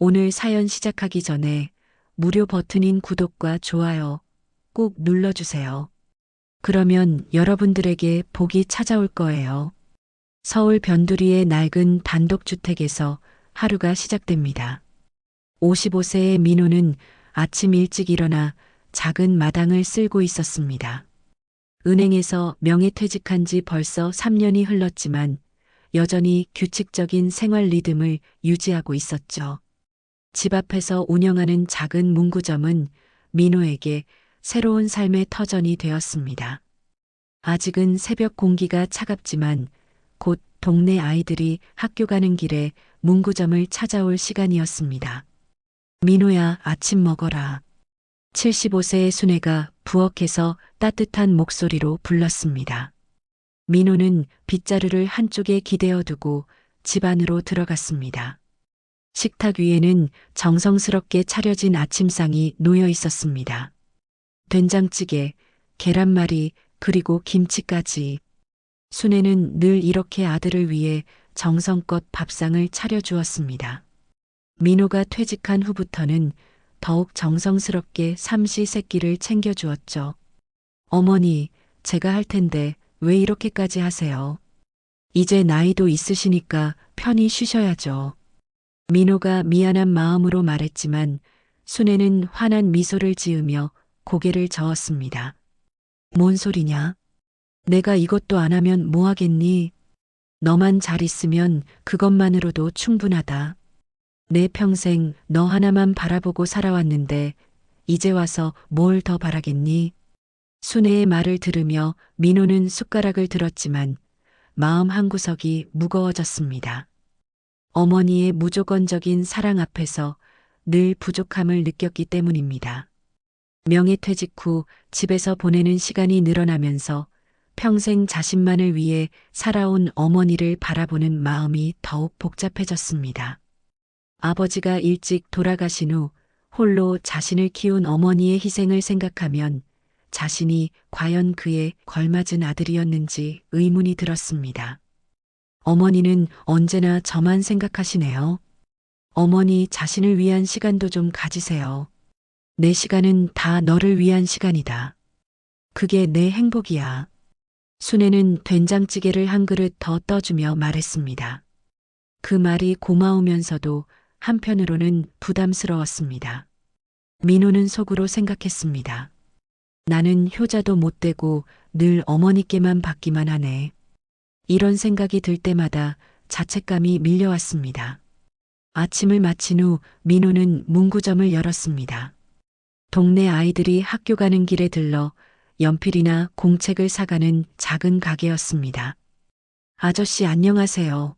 오늘 사연 시작하기 전에 무료 버튼인 구독과 좋아요 꼭 눌러주세요. 그러면 여러분들에게 복이 찾아올 거예요. 서울 변두리의 낡은 단독주택에서 하루가 시작됩니다. 55세의 민호는 아침 일찍 일어나 작은 마당을 쓸고 있었습니다. 은행에서 명예퇴직한 지 벌써 3년이 흘렀지만 여전히 규칙적인 생활 리듬을 유지하고 있었죠. 집 앞에서 운영하는 작은 문구점은 민호에게 새로운 삶의 터전이 되었습니다. 아직은 새벽 공기가 차갑지만 곧 동네 아이들이 학교 가는 길에 문구점을 찾아올 시간이었습니다. 민호야, 아침 먹어라. 75세의 순애가 부엌에서 따뜻한 목소리로 불렀습니다. 민호는 빗자루를 한쪽에 기대어 두고 집 안으로 들어갔습니다. 식탁 위에는 정성스럽게 차려진 아침상이 놓여 있었습니다. 된장찌개, 계란말이, 그리고 김치까지. 순애는 늘 이렇게 아들을 위해 정성껏 밥상을 차려주었습니다. 민호가 퇴직한 후부터는 더욱 정성스럽게 삼시세끼를 챙겨주었죠. 어머니, 제가 할 텐데 왜 이렇게까지 하세요? 이제 나이도 있으시니까 편히 쉬셔야죠. 민호가 미안한 마음으로 말했지만 순애는 환한 미소를 지으며 고개를 저었습니다. 뭔 소리냐? 내가 이것도 안 하면 뭐 하겠니? 너만 잘 있으면 그것만으로도 충분하다. 내 평생 너 하나만 바라보고 살아왔는데 이제 와서 뭘 더 바라겠니? 순애의 말을 들으며 민호는 숟가락을 들었지만 마음 한구석이 무거워졌습니다. 어머니의 무조건적인 사랑 앞에서 늘 부족함을 느꼈기 때문입니다. 명예퇴직 후 집에서 보내는 시간이 늘어나면서 평생 자신만을 위해 살아온 어머니를 바라보는 마음이 더욱 복잡해졌습니다. 아버지가 일찍 돌아가신 후 홀로 자신을 키운 어머니의 희생을 생각하면 자신이 과연 그에 걸맞은 아들이었는지 의문이 들었습니다. 어머니는 언제나 저만 생각하시네요. 어머니 자신을 위한 시간도 좀 가지세요. 내 시간은 다 너를 위한 시간이다. 그게 내 행복이야. 순애는 된장찌개를 한 그릇 더 떠주며 말했습니다. 그 말이 고마우면서도 한편으로는 부담스러웠습니다. 민호는 속으로 생각했습니다. 나는 효자도 못 되고 늘 어머니께만 받기만 하네. 이런 생각이 들 때마다 자책감이 밀려왔습니다. 아침을 마친 후 민호는 문구점을 열었습니다. 동네 아이들이 학교 가는 길에 들러 연필이나 공책을 사가는 작은 가게였습니다. 아저씨 안녕하세요.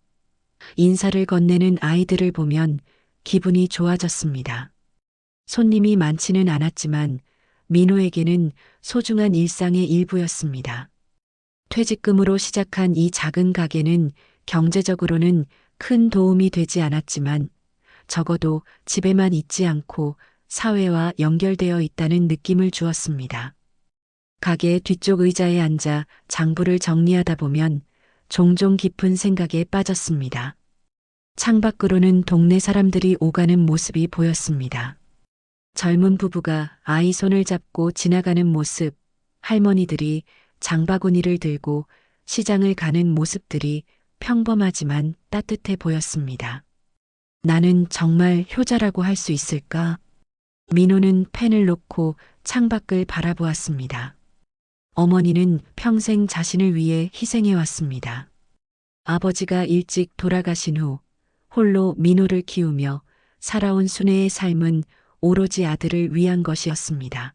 인사를 건네는 아이들을 보면 기분이 좋아졌습니다. 손님이 많지는 않았지만 민호에게는 소중한 일상의 일부였습니다. 퇴직금으로 시작한 이 작은 가게는 경제적으로는 큰 도움이 되지 않았지만 적어도 집에만 있지 않고 사회와 연결되어 있다는 느낌을 주었습니다. 가게 뒤쪽 의자에 앉아 장부를 정리하다 보면 종종 깊은 생각에 빠졌습니다. 창밖으로는 동네 사람들이 오가는 모습이 보였습니다. 젊은 부부가 아이 손을 잡고 지나가는 모습, 할머니들이 장바구니를 들고 시장을 가는 모습들이 평범하지만 따뜻해 보였습니다. 나는 정말 효자라고 할 수 있을까? 민호는 펜을 놓고 창밖을 바라보았습니다. 어머니는 평생 자신을 위해 희생해 왔습니다. 아버지가 일찍 돌아가신 후 홀로 민호를 키우며 살아온 순애의 삶은 오로지 아들을 위한 것이었습니다.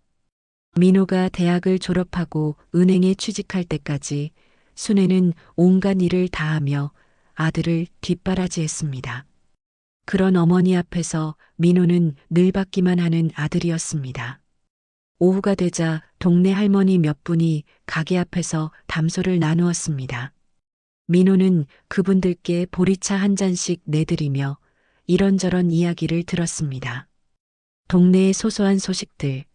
민호가 대학을 졸업하고 은행에 취직할 때까지 순애는 온갖 일을 다하며 아들을 뒷바라지했습니다. 그런 어머니 앞에서 민호는 늘 받기만 하는 아들이었습니다. 오후가 되자 동네 할머니 몇 분이 가게 앞에서 담소를 나누었습니다. 민호는 그분들께 보리차 한 잔씩 내드리며 이런저런 이야기를 들었습니다. 동네의 소소한 소식들,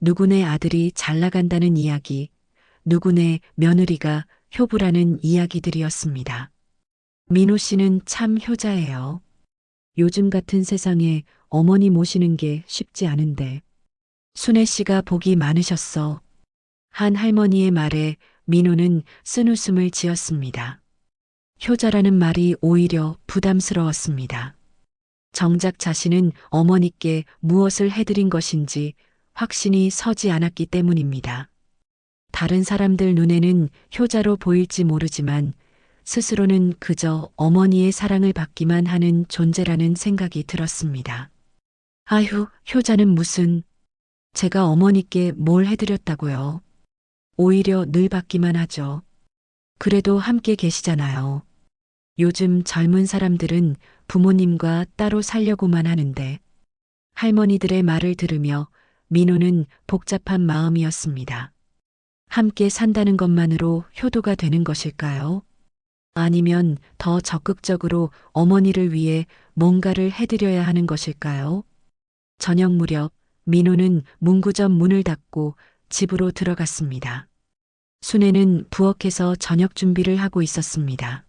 누구네 아들이 잘 나간다는 이야기, 누구네 며느리가 효부라는 이야기들이었습니다. 민호 씨는 참 효자예요. 요즘 같은 세상에 어머니 모시는 게 쉽지 않은데. 순애 씨가 복이 많으셨어. 한 할머니의 말에 민호는 쓴웃음을 지었습니다. 효자라는 말이 오히려 부담스러웠습니다. 정작 자신은 어머니께 무엇을 해드린 것인지 확신이 서지 않았기 때문입니다. 다른 사람들 눈에는 효자로 보일지 모르지만 스스로는 그저 어머니의 사랑을 받기만 하는 존재라는 생각이 들었습니다. 아휴, 효자는 무슨, 제가 어머니께 뭘 해드렸다고요. 오히려 늘 받기만 하죠. 그래도 함께 계시잖아요. 요즘 젊은 사람들은 부모님과 따로 살려고만 하는데. 할머니들의 말을 들으며 민호는 복잡한 마음이었습니다. 함께 산다는 것만으로 효도가 되는 것일까요? 아니면 더 적극적으로 어머니를 위해 뭔가를 해드려야 하는 것일까요? 저녁 무렵 민호는 문구점 문을 닫고 집으로 들어갔습니다. 순애는 부엌에서 저녁 준비를 하고 있었습니다.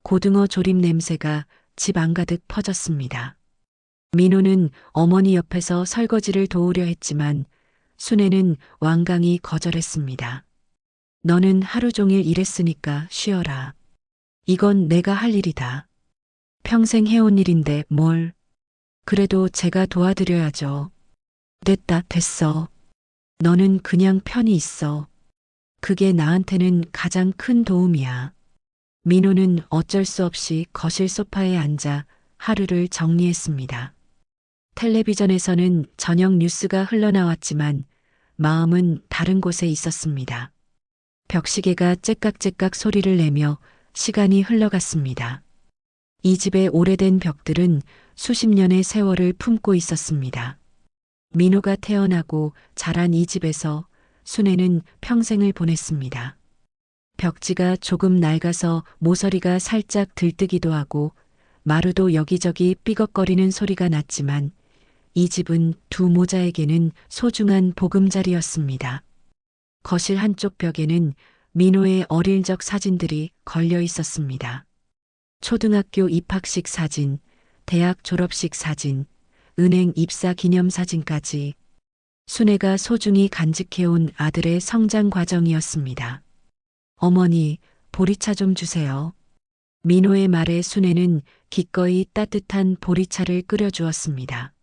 고등어 조림 냄새가 집 안가득 퍼졌습니다. 민호는 어머니 옆에서 설거지를 도우려 했지만 순애는 완강히 거절했습니다. 너는 하루 종일 일했으니까 쉬어라. 이건 내가 할 일이다. 평생 해온 일인데 뭘. 그래도 제가 도와드려야죠. 됐다, 됐어. 너는 그냥 편히 있어. 그게 나한테는 가장 큰 도움이야. 민호는 어쩔 수 없이 거실 소파에 앉아 하루를 정리했습니다. 텔레비전에서는 저녁 뉴스가 흘러나왔지만 마음은 다른 곳에 있었습니다. 벽시계가 째깍째깍 소리를 내며 시간이 흘러갔습니다. 이 집의 오래된 벽들은 수십 년의 세월을 품고 있었습니다. 민호가 태어나고 자란 이 집에서 순애는 평생을 보냈습니다. 벽지가 조금 낡아서 모서리가 살짝 들뜨기도 하고 마루도 여기저기 삐걱거리는 소리가 났지만 이 집은 두 모자에게는 소중한 보금자리였습니다. 거실 한쪽 벽에는 민호의 어릴 적 사진들이 걸려 있었습니다. 초등학교 입학식 사진, 대학 졸업식 사진, 은행 입사 기념 사진까지 순애가 소중히 간직해온 아들의 성장 과정이었습니다. 어머니, 보리차 좀 주세요. 민호의 말에 순애는 기꺼이 따뜻한 보리차를 끓여주었습니다.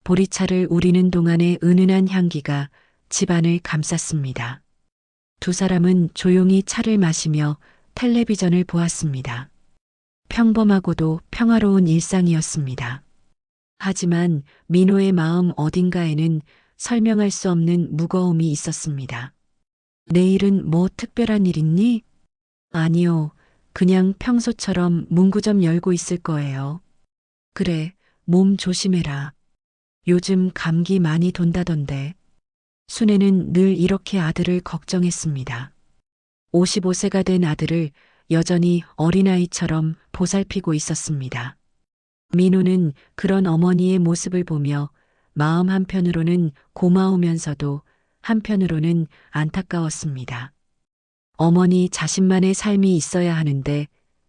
보리차를 우리는 동안의 은은한 향기가 집안을 감쌌습니다. 두 사람은 조용히 차를 마시며 텔레비전을 보았습니다. 평범하고도 평화로운 일상이었습니다. 하지만 민호의 마음 어딘가에는 설명할 수 없는 무거움이 있었습니다. 내일은 뭐 특별한 일 있니? 아니요. 그냥 평소처럼 문구점 열고 있을 거예요. 그래, 몸 조심해라. 요즘 감기 많이 돈다던데. 순애는 늘 이렇게 아들을 걱정했습니다. 55세가 된 아들을 여전히 어린아이처럼 보살피고 있었습니다. 민호는 그런 어머니의 모습을 보며 마음 한편으로는 고마우면서도 한편으로는 안타까웠습니다. 어머니 자신만의 삶이 있어야 하는데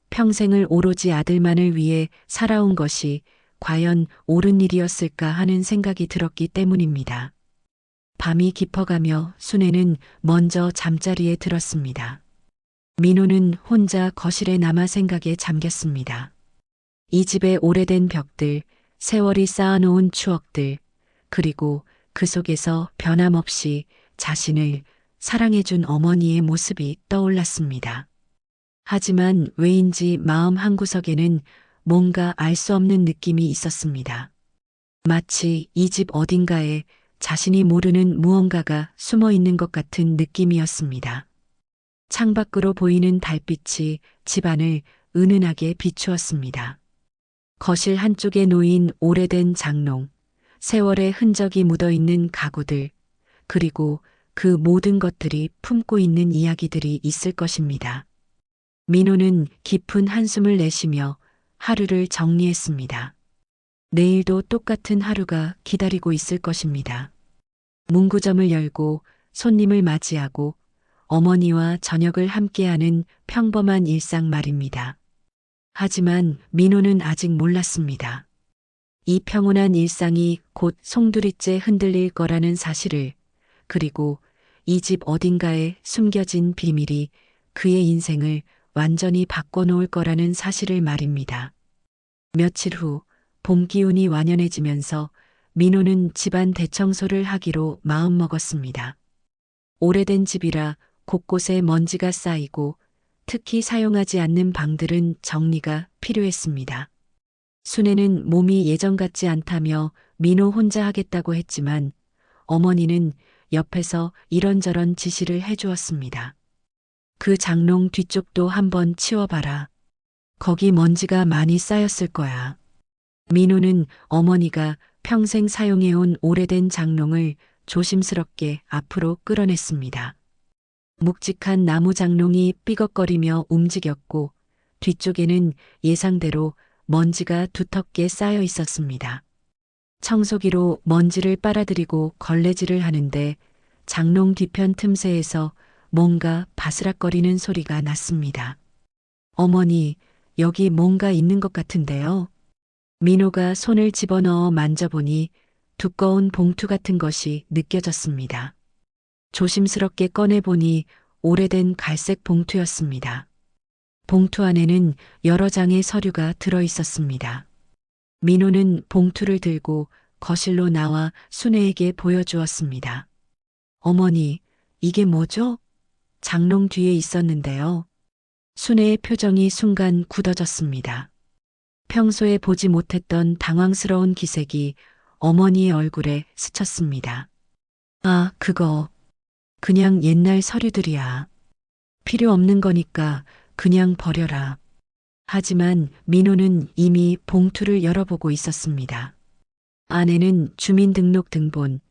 평생을 오로지 아들만을 위해 살아온 것이 과연 옳은 일이었을까 하는 생각이 들었기 때문입니다. 밤이 깊어가며 순애는 먼저 잠자리에 들었습니다. 민호는 혼자 거실에 남아 생각에 잠겼습니다. 이 집의 오래된 벽들, 세월이 쌓아놓은 추억들, 그리고 그 속에서 변함없이 자신을 사랑해준 어머니의 모습이 떠올랐습니다. 하지만 왜인지 마음 한구석에는 뭔가 알 수 없는 느낌이 있었습니다. 마치 이 집 어딘가에 자신이 모르는 무언가가 숨어 있는 것 같은 느낌이었습니다. 창밖으로 보이는 달빛이 집안을 은은하게 비추었습니다. 거실 한쪽에 놓인 오래된 장롱, 세월의 흔적이 묻어있는 가구들, 그리고 그 모든 것들이 품고 있는 이야기들이 있을 것입니다. 민호는 깊은 한숨을 내쉬며 하루를 정리했습니다. 내일도 똑같은 하루가 기다리고 있을 것입니다. 문구점을 열고 손님을 맞이하고 어머니와 저녁을 함께하는 평범한 일상 말입니다. 하지만 민호는 아직 몰랐습니다. 이 평온한 일상이 곧 송두리째 흔들릴 거라는 사실을, 그리고 이 집 어딘가에 숨겨진 비밀이 그의 인생을 완전히 바꿔놓을 거라는 사실을 말입니다. 며칠 후 봄 기운이 완연해지면서 민호는 집안 대청소를 하기로 마음먹었습니다. 오래된 집이라 곳곳에 먼지가 쌓이고 특히 사용하지 않는 방들은 정리가 필요했습니다. 순애는 몸이 예전 같지 않다며 민호 혼자 하겠다고 했지만 어머니는 옆에서 이런저런 지시를 해주었습니다. 그 장롱 뒤쪽도 한번 치워봐라. 거기 먼지가 많이 쌓였을 거야. 민호는 어머니가 평생 사용해온 오래된 장롱을 조심스럽게 앞으로 끌어냈습니다. 묵직한 나무 장롱이 삐걱거리며 움직였고 뒤쪽에는 예상대로 먼지가 두텁게 쌓여 있었습니다. 청소기로 먼지를 빨아들이고 걸레질을 하는데 장롱 뒤편 틈새에서 뭔가 바스락거리는 소리가 났습니다. 어머니, 여기 뭔가 있는 것 같은데요. 민호가 손을 집어넣어 만져보니 두꺼운 봉투 같은 것이 느껴졌습니다. 조심스럽게 꺼내보니 오래된 갈색 봉투였습니다. 봉투 안에는 여러 장의 서류가 들어 있었습니다. 민호는 봉투를 들고 거실로 나와 순애에게 보여주었습니다. 어머니, 이게 뭐죠? 장롱 뒤에 있었는데요. 순애의 표정이 순간 굳어졌습니다. 평소에 보지 못했던 당황스러운 기색이 어머니의 얼굴에 스쳤습니다. 아, 그거. 그냥 옛날 서류들이야. 필요 없는 거니까 그냥 버려라. 하지만 민호는 이미 봉투를 열어보고 있었습니다. 안에는 주민등록 등본,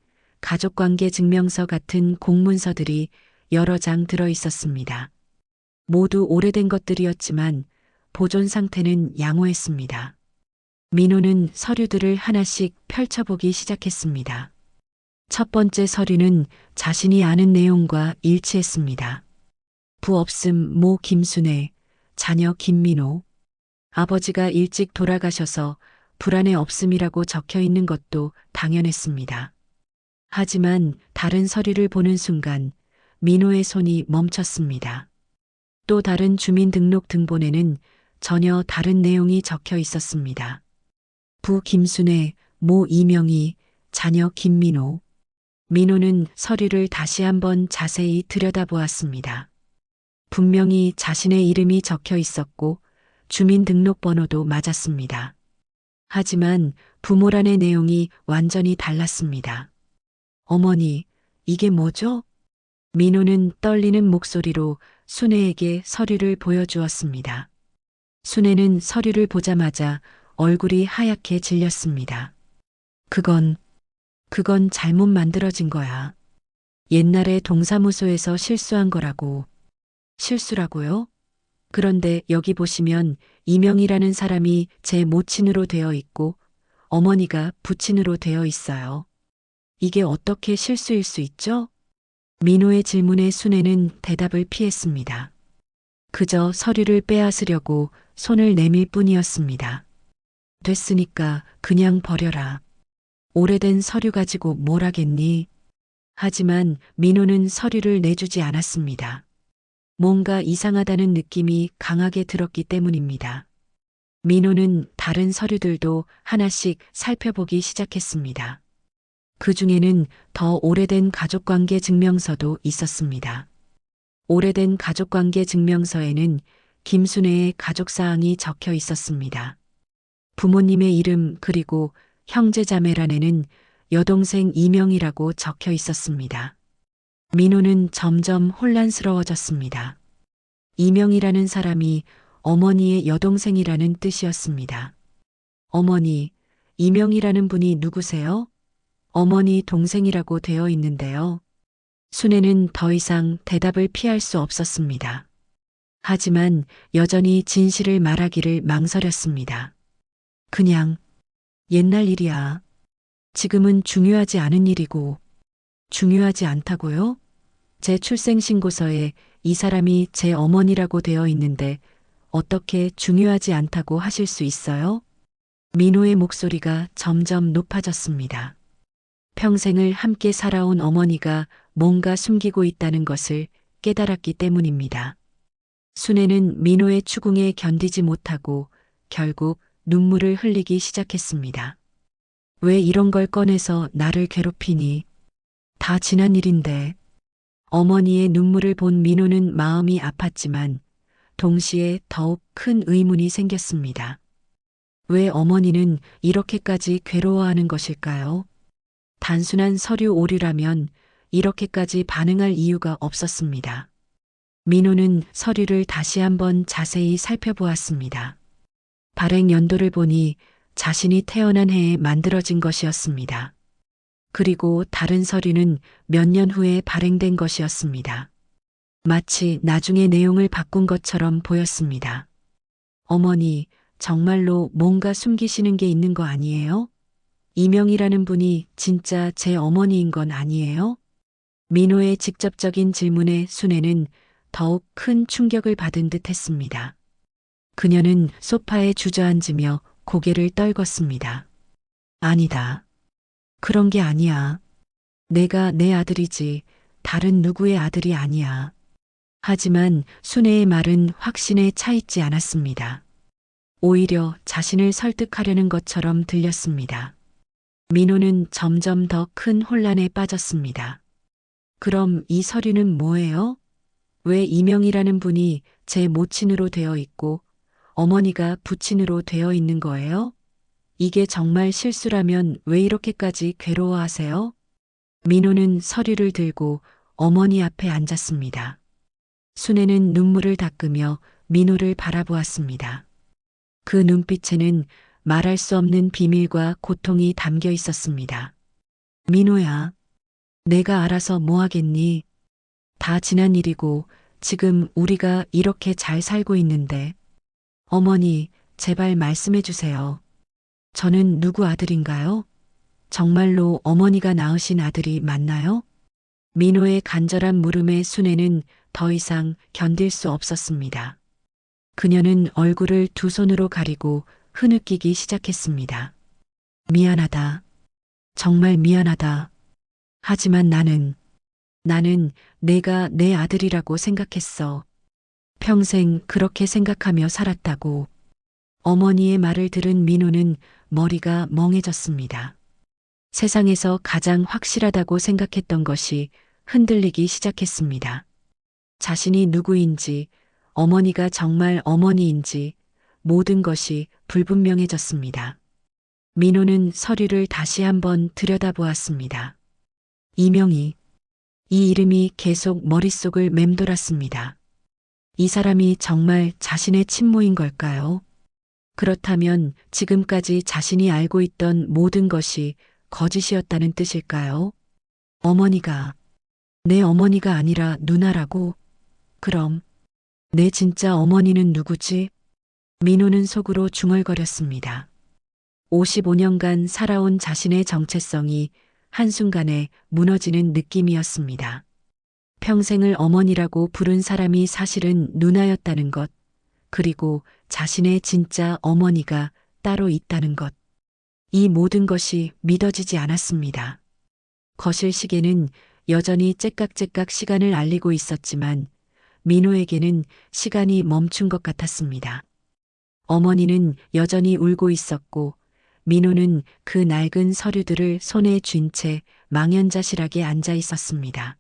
가족관계 증명서 같은 공문서들이 여러 장 들어 있었습니다. 모두 오래된 것들이었지만 보존 상태는 양호했습니다. 민호는 서류들을 하나씩 펼쳐보기 시작했습니다. 첫 번째 서류는 자신이 아는 내용과 일치했습니다. 부업슴 모 김순애, 자녀 김민호. 아버지가 일찍 돌아가셔서 불안에 없음이라고 적혀 있는 것도 당연했습니다. 하지만 다른 서류를 보는 순간 민호의 손이 멈췄습니다. 또 다른 주민등록 등본에는 전혀 다른 내용이 적혀 있었습니다. 부 김순애, 모 이명희, 자녀 김민호. 민호는 서류를 다시 한번 자세히 들여다보았습니다. 분명히 자신의 이름이 적혀 있었고 주민등록번호도 맞았습니다. 하지만 부모란의 내용이 완전히 달랐습니다. 어머니, 이게 뭐죠? 민호는 떨리는 목소리로 순애에게 서류를 보여주었습니다. 순애는 서류를 보자마자 얼굴이 하얗게 질렸습니다. 그건 잘못 만들어진 거야. 옛날에 동사무소에서 실수한 거라고. 실수라고요? 그런데 여기 보시면 이명이라는 사람이 제 모친으로 되어 있고 어머니가 부친으로 되어 있어요. 이게 어떻게 실수일 수 있죠? 민호의 질문에 순애는 대답을 피했습니다. 그저 서류를 빼앗으려고 손을 내밀 뿐이었습니다. 됐으니까 그냥 버려라. 오래된 서류 가지고 뭘 하겠니? 하지만 민호는 서류를 내주지 않았습니다. 뭔가 이상하다는 느낌이 강하게 들었기 때문입니다. 민호는 다른 서류들도 하나씩 살펴보기 시작했습니다. 그 중에는 더 오래된 가족관계 증명서도 있었습니다. 오래된 가족관계 증명서에는 김순애의 가족사항이 적혀 있었습니다. 부모님의 이름 그리고 형제자매란에는 여동생 이명이라고 적혀 있었습니다. 민호는 점점 혼란스러워졌습니다. 이명이라는 사람이 어머니의 여동생이라는 뜻이었습니다. 어머니, 이명이라는 분이 누구세요? 어머니 동생이라고 되어 있는데요. 순애는 더 이상 대답을 피할 수 없었습니다. 하지만 여전히 진실을 말하기를 망설였습니다. 그냥 옛날 일이야. 지금은 중요하지 않은 일이고. 중요하지 않다고요? 제 출생신고서에 이 사람이 제 어머니라고 되어 있는데 어떻게 중요하지 않다고 하실 수 있어요? 민호의 목소리가 점점 높아졌습니다. 평생을 함께 살아온 어머니가 뭔가 숨기고 있다는 것을 깨달았기 때문입니다. 순애는 민호의 추궁에 견디지 못하고 결국 눈물을 흘리기 시작했습니다. 왜 이런 걸 꺼내서 나를 괴롭히니? 다 지난 일인데. 어머니의 눈물을 본 민호는 마음이 아팠지만 동시에 더욱 큰 의문이 생겼습니다. 왜 어머니는 이렇게까지 괴로워하는 것일까요? 단순한 서류 오류라면 이렇게까지 반응할 이유가 없었습니다. 민호는 서류를 다시 한번 자세히 살펴보았습니다. 발행 연도를 보니 자신이 태어난 해에 만들어진 것이었습니다. 그리고 다른 서류는 몇 년 후에 발행된 것이었습니다. 마치 나중에 내용을 바꾼 것처럼 보였습니다. 어머니, 정말로 뭔가 숨기시는 게 있는 거 아니에요? 이명이라는 분이 진짜 제 어머니인 건 아니에요? 민호의 직접적인 질문에 순애는 더욱 큰 충격을 받은 듯 했습니다. 그녀는 소파에 주저앉으며 고개를 떨궜습니다. 아니다. 그런 게 아니야. 내가 내 아들이지 다른 누구의 아들이 아니야. 하지만 순애의 말은 확신에 차 있지 않았습니다. 오히려 자신을 설득하려는 것처럼 들렸습니다. 민호는 점점 더 큰 혼란에 빠졌습니다. 그럼 이 서류는 뭐예요? 왜 이명이라는 분이 제 모친으로 되어 있고 어머니가 부친으로 되어 있는 거예요? 이게 정말 실수라면 왜 이렇게까지 괴로워하세요? 민호는 서류를 들고 어머니 앞에 앉았습니다. 순애는 눈물을 닦으며 민호를 바라보았습니다. 그 눈빛에는 말할 수 없는 비밀과 고통이 담겨 있었습니다. 민호야, 내가 알아서 뭐 하겠니? 다 지난 일이고 지금 우리가 이렇게 잘 살고 있는데. 어머니, 제발 말씀해 주세요. 저는 누구 아들인가요? 정말로 어머니가 낳으신 아들이 맞나요? 민호의 간절한 물음에 순애는 더 이상 견딜 수 없었습니다. 그녀는 얼굴을 두 손으로 가리고 흐느끼기 시작했습니다. 미안하다. 정말 미안하다. 하지만 나는 내가 내 아들이라고 생각했어. 평생 그렇게 생각하며 살았다고. 어머니의 말을 들은 민호는 머리가 멍해졌습니다. 세상에서 가장 확실하다고 생각했던 것이 흔들리기 시작했습니다. 자신이 누구인지, 어머니가 정말 어머니인지 모든 것이 불분명해졌습니다. 민호는 서류를 다시 한번 들여다보았습니다. 이명희. 이 이름이 계속 머릿속을 맴돌았습니다. 이 사람이 정말 자신의 친모인 걸까요? 그렇다면 지금까지 자신이 알고 있던 모든 것이 거짓이었다는 뜻일까요? 어머니가 내 어머니가 아니라 누나라고? 그럼 내 진짜 어머니는 누구지? 민호는 속으로 중얼거렸습니다. 55년간 살아온 자신의 정체성이 한순간에 무너지는 느낌이었습니다. 평생을 어머니라고 부른 사람이 사실은 누나였다는 것, 그리고 자신의 진짜 어머니가 따로 있다는 것. 이 모든 것이 믿어지지 않았습니다. 거실 시계는 여전히 째깍째깍 시간을 알리고 있었지만 민호에게는 시간이 멈춘 것 같았습니다. 어머니는 여전히 울고 있었고 민호는 그 낡은 서류들을 손에 쥔 채 망연자실하게 앉아 있었습니다.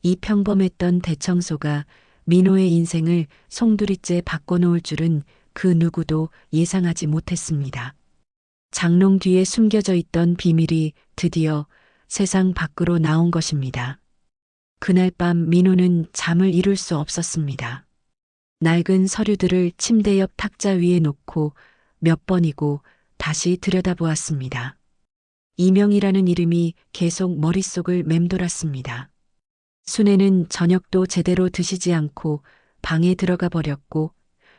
이 평범했던 대청소가 민호의 인생을 송두리째 바꿔놓을 줄은 그 누구도 예상하지 못했습니다. 장롱 뒤에 숨겨져 있던 비밀이 드디어 세상 밖으로 나온 것입니다. 그날 밤 민호는 잠을 이룰 수 없었습니다. 낡은 서류들을 침대 옆 탁자 위에 놓고 몇 번이고 다시 들여다보았습니다. 이명이라는 이름이 계속 머릿속을 맴돌았습니다. 순애는 저녁도 제대로 드시지 않고 방에 들어가 버렸고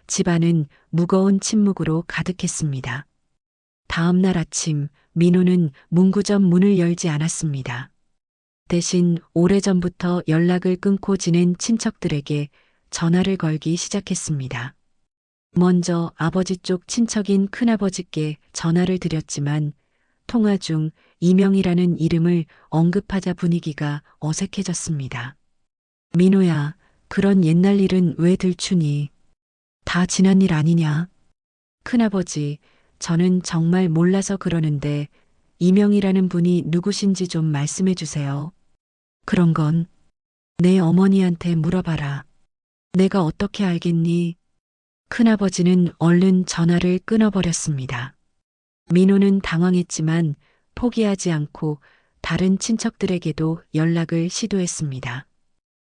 집안은 무거운 침묵으로 가득했습니다. 다음 날 아침 민호는 문구점 문을 열지 않았습니다. 대신 오래전부터 연락을 끊고 지낸 친척들에게 전화를 걸기 시작했습니다. 먼저 아버지 쪽 친척인 큰아버지께 전화를 드렸지만 통화 중 이명이라는 이름을 언급하자 분위기가 어색해졌습니다. 민호야, 그런 옛날 일은 왜 들추니? 다 지난 일 아니냐? 큰아버지, 저는 정말 몰라서 그러는데 이명이라는 분이 누구신지 좀 말씀해 주세요. 그런 건 내 어머니한테 물어봐라. 내가 어떻게 알겠니? 큰아버지는 얼른 전화를 끊어버렸습니다. 민호는 당황했지만 포기하지 않고 다른 친척들에게도 연락을 시도했습니다.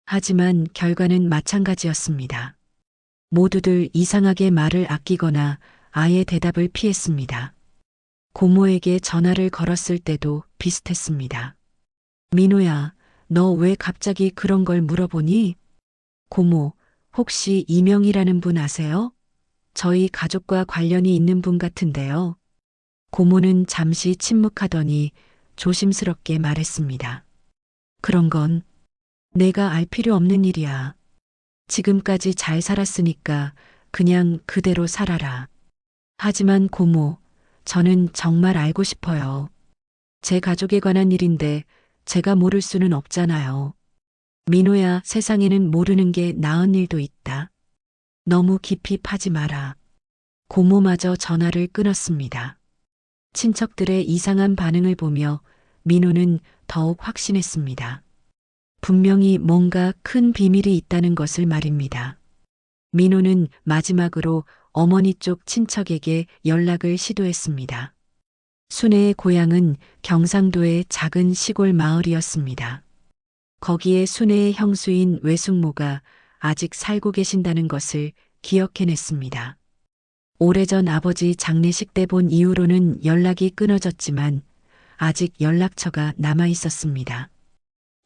하지만 결과는 마찬가지였습니다. 모두들 이상하게 말을 아끼거나 아예 대답을 피했습니다. 고모에게 전화를 걸었을 때도 비슷했습니다. 민호야, 너 왜 갑자기 그런 걸 물어보니? 고모, 혹시 이명이라는 분 아세요? 저희 가족과 관련이 있는 분 같은데요. 고모는 잠시 침묵하더니 조심스럽게 말했습니다. 그런 건 내가 알 필요 없는 일이야. 지금까지 잘 살았으니까 그냥 그대로 살아라. 하지만 고모, 저는 정말 알고 싶어요. 제 가족에 관한 일인데 제가 모를 수는 없잖아요. 민호야, 세상에는 모르는 게 나은 일도 있다. 너무 깊이 파지 마라. 고모마저 전화를 끊었습니다. 친척들의 이상한 반응을 보며 민호는 더욱 확신했습니다. 분명히 뭔가 큰 비밀이 있다는 것을 말입니다. 민호는 마지막으로 어머니 쪽 친척에게 연락을 시도했습니다. 순애의 고향은 경상도의 작은 시골 마을이었습니다. 거기에 순애의 형수인 외숙모가 아직 살고 계신다는 것을 기억해냈습니다. 오래전 아버지 장례식 때 본 이후로는 연락이 끊어졌지만 아직 연락처가 남아 있었습니다.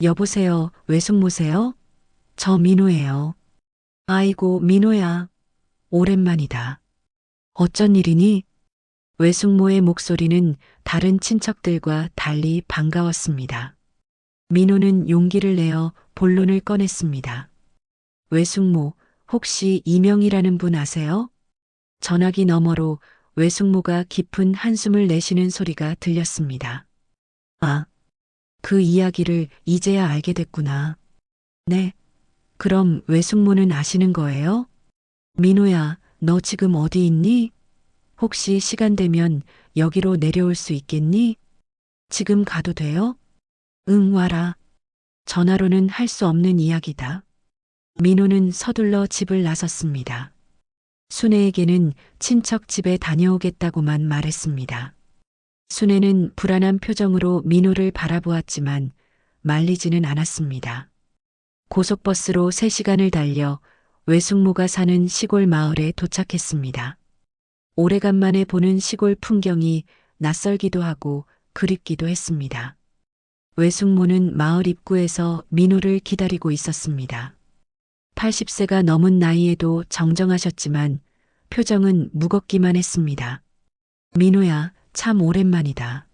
여보세요, 외숙모세요? 저 민호예요. 아이고, 민호야. 오랜만이다. 어쩐 일이니? 외숙모의 목소리는 다른 친척들과 달리 반가웠습니다. 민호는 용기를 내어 본론을 꺼냈습니다. 외숙모, 혹시 이명이라는 분 아세요? 전화기 너머로 외숙모가 깊은 한숨을 내쉬는 소리가 들렸습니다. 아, 그 이야기를 이제야 알게 됐구나. 네. 그럼 외숙모는 아시는 거예요? 민호야, 너 지금 어디 있니? 혹시 시간 되면 여기로 내려올 수 있겠니? 지금 가도 돼요? 응, 와라. 전화로는 할 수 없는 이야기다. 민호는 서둘러 집을 나섰습니다. 순애에게는 친척 집에 다녀오겠다고만 말했습니다. 순애는 불안한 표정으로 민호를 바라보았지만 말리지는 않았습니다. 고속버스로 3시간을 달려 외숙모가 사는 시골 마을에 도착했습니다. 오래간만에 보는 시골 풍경이 낯설기도 하고 그립기도 했습니다. 외숙모는 마을 입구에서 민호를 기다리고 있었습니다. 80세가 넘은 나이에도 정정하셨지만 표정은 무겁기만 했습니다. 민호야, 참 오랜만이다.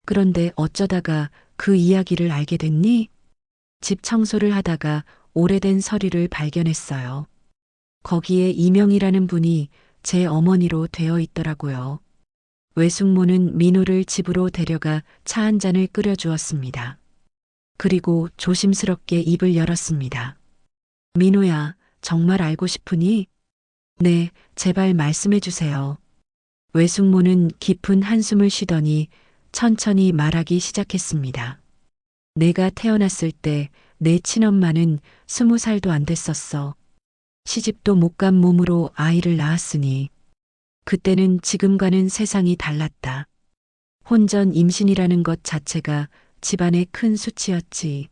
그런데 어쩌다가 그 이야기를 알게 됐니? 집 청소를 하다가 오래된 서류를 발견했어요. 거기에 이명이라는 분이 제 어머니로 되어 있더라고요. 외숙모는 민호를 집으로 데려가 차 한 잔을 끓여주었습니다. 그리고 조심스럽게 입을 열었습니다. 민호야, 정말 알고 싶으니? 네, 제발 말씀해 주세요. 외숙모는 깊은 한숨을 쉬더니 천천히 말하기 시작했습니다. 내가 태어났을 때 내 친엄마는 20살도 안 됐었어. 시집도 못 간 몸으로 아이를 낳았으니 그때는 지금과는 세상이 달랐다. 혼전 임신이라는 것 자체가 집안의 큰 수치였지.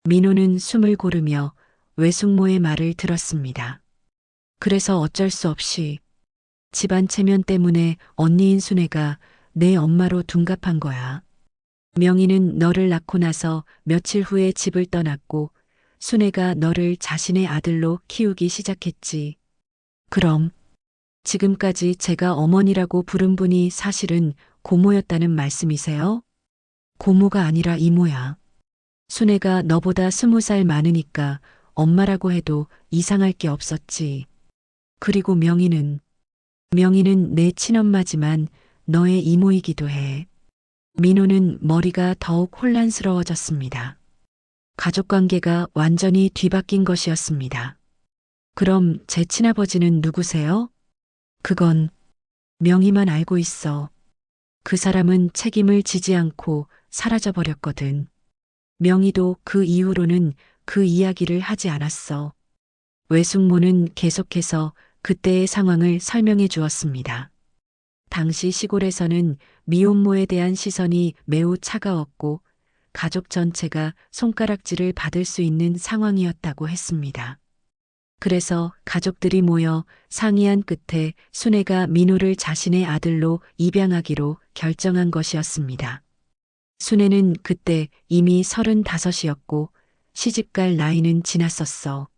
민호는 숨을 고르며 외숙모의 말을 들었습니다. 그래서 어쩔 수 없이 집안 체면 때문에 언니인 순애가 내 엄마로 둔갑한 거야. 명희는 너를 낳고 나서 며칠 후에 집을 떠났고 순애가 너를 자신의 아들로 키우기 시작했지. 그럼 지금까지 제가 어머니라고 부른 분이 사실은 고모였다는 말씀이세요? 고모가 아니라 이모야. 순애가 너보다 20살 많으니까 엄마라고 해도 이상할 게 없었지. 그리고 명희는 내 친엄마지만 너의 이모이기도 해. 민호는 머리가 더욱 혼란스러워졌습니다. 가족관계가 완전히 뒤바뀐 것이었습니다. 그럼 제 친아버지는 누구세요? 그건 명희만 알고 있어. 그 사람은 책임을 지지 않고 사라져버렸거든. 명희도 그 이후로는 그 이야기를 하지 않았어. 외숙모는 계속해서 그때의 상황을 설명해 주었습니다. 당시 시골에서는 미혼모에 대한 시선이 매우 차가웠고 가족 전체가 손가락질을 받을 수 있는 상황이었다고 했습니다. 그래서 가족들이 모여 상의한 끝에 순애가 민호를 자신의 아들로 입양하기로 결정한 것이었습니다. 순애는 그때 이미 35이었고 시집갈 나이는 지났었어.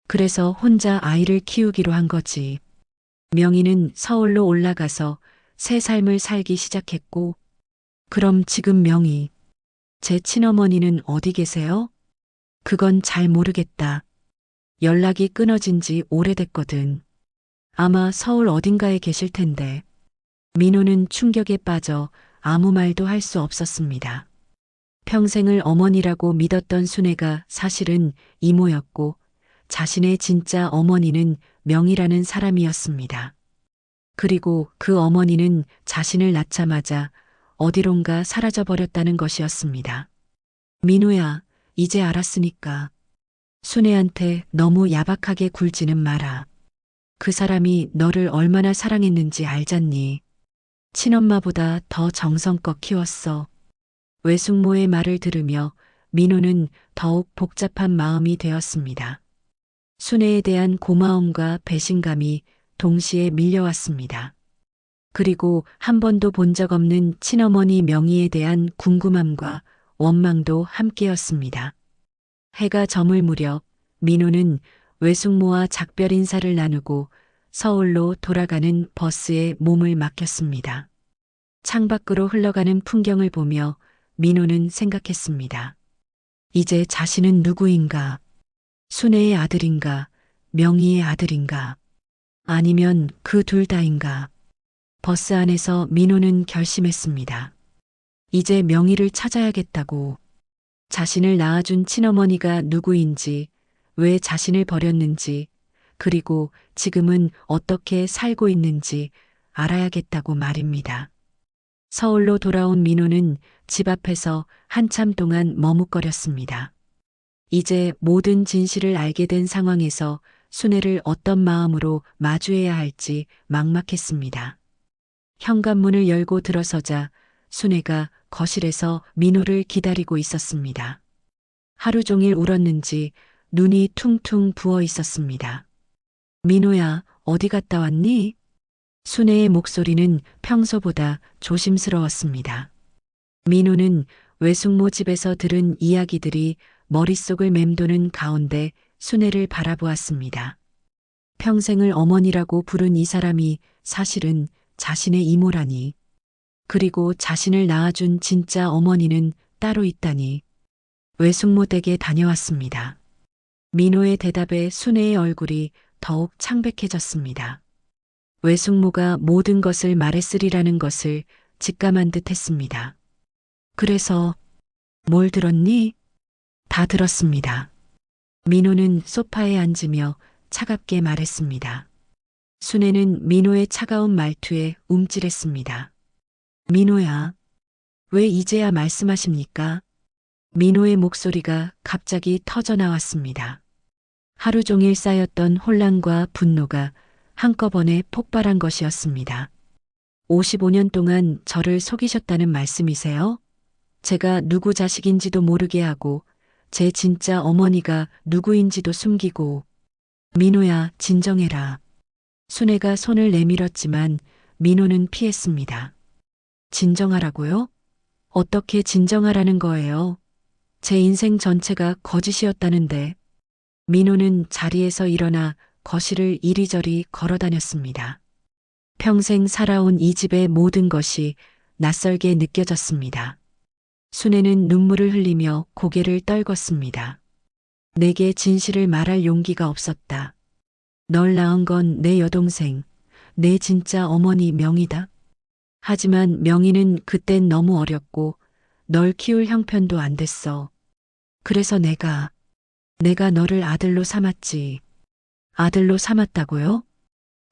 그래서 혼자 아이를 키우기로 한 거지. 명희는 서울로 올라가서 새 삶을 살기 시작했고, 그럼 지금 명희, 제 친어머니는 어디 계세요? 그건 잘 모르겠다. 연락이 끊어진 지 오래됐거든. 아마 서울 어딘가에 계실 텐데. 민호는 충격에 빠져 아무 말도 할 수 없었습니다. 평생을 어머니라고 믿었던 순애가 사실은 이모였고 자신의 진짜 어머니는 명희라는 사람이었습니다. 그리고 그 어머니는 자신을 낳자마자 어디론가 사라져버렸다는 것이었습니다. 민호야, 이제 알았으니까 순애한테 너무 야박하게 굴지는 마라. 그 사람이 너를 얼마나 사랑했는지 알잖니. 친엄마보다 더 정성껏 키웠어. 외숙모의 말을 들으며 민호는 더욱 복잡한 마음이 되었습니다. 순애에 대한 고마움과 배신감이 동시에 밀려왔습니다. 그리고 한 번도 본 적 없는 친어머니 명희에 대한 궁금함과 원망도 함께였습니다. 해가 저물 무렵 민호는 외숙모와 작별 인사를 나누고 서울로 돌아가는 버스에 몸을 맡겼습니다. 창밖으로 흘러가는 풍경을 보며 민호는 생각했습니다. 이제 자신은 누구인가? 순애의 아들인가? 명희의 아들인가? 아니면 그 둘 다인가? 버스 안에서 민호는 결심했습니다. 이제 명희를 찾아야겠다고. 자신을 낳아준 친어머니가 누구인지, 왜 자신을 버렸는지, 그리고 지금은 어떻게 살고 있는지 알아야겠다고 말입니다. 서울로 돌아온 민호는 집 앞에서 한참 동안 머뭇거렸습니다. 이제 모든 진실을 알게 된 상황에서 순애를 어떤 마음으로 마주해야 할지 막막했습니다. 현관문을 열고 들어서자 순애가 거실에서 민호를 기다리고 있었습니다. 하루 종일 울었는지 눈이 퉁퉁 부어 있었습니다. 민호야, 어디 갔다 왔니? 순애의 목소리는 평소보다 조심스러웠습니다. 민호는 외숙모 집에서 들은 이야기들이 머릿속을 맴도는 가운데 순애를 바라보았습니다. 평생을 어머니라고 부른 이 사람이 사실은 자신의 이모라니. 그리고 자신을 낳아준 진짜 어머니는 따로 있다니. 외숙모 댁에 다녀왔습니다. 민호의 대답에 순애의 얼굴이 더욱 창백해졌습니다. 외숙모가 모든 것을 말했으리라는 것을 직감한 듯 했습니다. 그래서 뭘 들었니? 다 들었습니다. 민호는 소파에 앉으며 차갑게 말했습니다. 순애는 민호의 차가운 말투에 움찔했습니다. 민호야, 왜 이제야 말씀하십니까? 민호의 목소리가 갑자기 터져 나왔습니다. 하루 종일 쌓였던 혼란과 분노가 한꺼번에 폭발한 것이었습니다. 55년 동안 저를 속이셨다는 말씀이세요? 제가 누구 자식인지도 모르게 하고 제 진짜 어머니가 누구인지도 숨기고. 민호야, 진정해라. 순애가 손을 내밀었지만 민호는 피했습니다. 진정하라고요? 어떻게 진정하라는 거예요? 제 인생 전체가 거짓이었다는데. 민호는 자리에서 일어나 거실을 이리저리 걸어 다녔습니다. 평생 살아온 이 집의 모든 것이 낯설게 느껴졌습니다. 순애는 눈물을 흘리며 고개를 떨궜습니다. 내게 진실을 말할 용기가 없었다. 널 낳은 건 내 여동생, 내 진짜 어머니 명희다. 하지만 명희는 그땐 너무 어렸고 널 키울 형편도 안 됐어. 그래서 내가 너를 아들로 삼았지. 아들로 삼았다고요?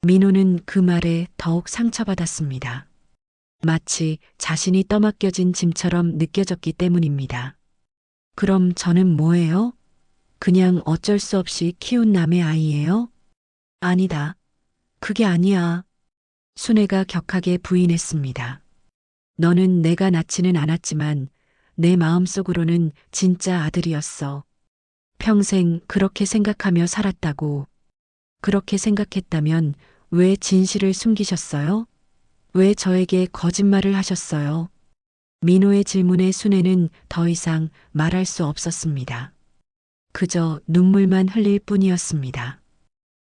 민호는 그 말에 더욱 상처받았습니다. 마치 자신이 떠맡겨진 짐처럼 느껴졌기 때문입니다. 그럼 저는 뭐예요? 그냥 어쩔 수 없이 키운 남의 아이예요? 아니다. 그게 아니야. 순애가 격하게 부인했습니다. 너는 내가 낳지는 않았지만 내 마음속으로는 진짜 아들이었어. 평생 그렇게 생각하며 살았다고. 그렇게 생각했다면 왜 진실을 숨기셨어요? 왜 저에게 거짓말을 하셨어요? 민호의 질문에 순애는 더 이상 말할 수 없었습니다. 그저 눈물만 흘릴 뿐이었습니다.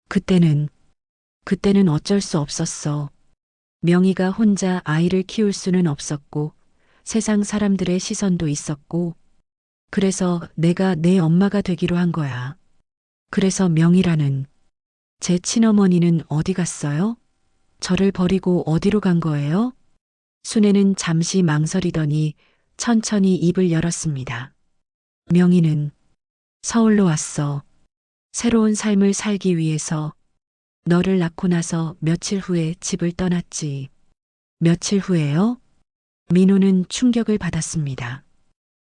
그때는 어쩔 수 없었어. 명희가 혼자 아이를 키울 수는 없었고 세상 사람들의 시선도 있었고 그래서 내가 내 엄마가 되기로 한 거야. 그래서 명희라는 제 친어머니는 어디 갔어요? 저를 버리고 어디로 간 거예요? 순애는 잠시 망설이더니 천천히 입을 열었습니다. 명희는 서울로 왔어. 새로운 삶을 살기 위해서. 너를 낳고 나서 며칠 후에 집을 떠났지. 며칠 후에요? 민호는 충격을 받았습니다.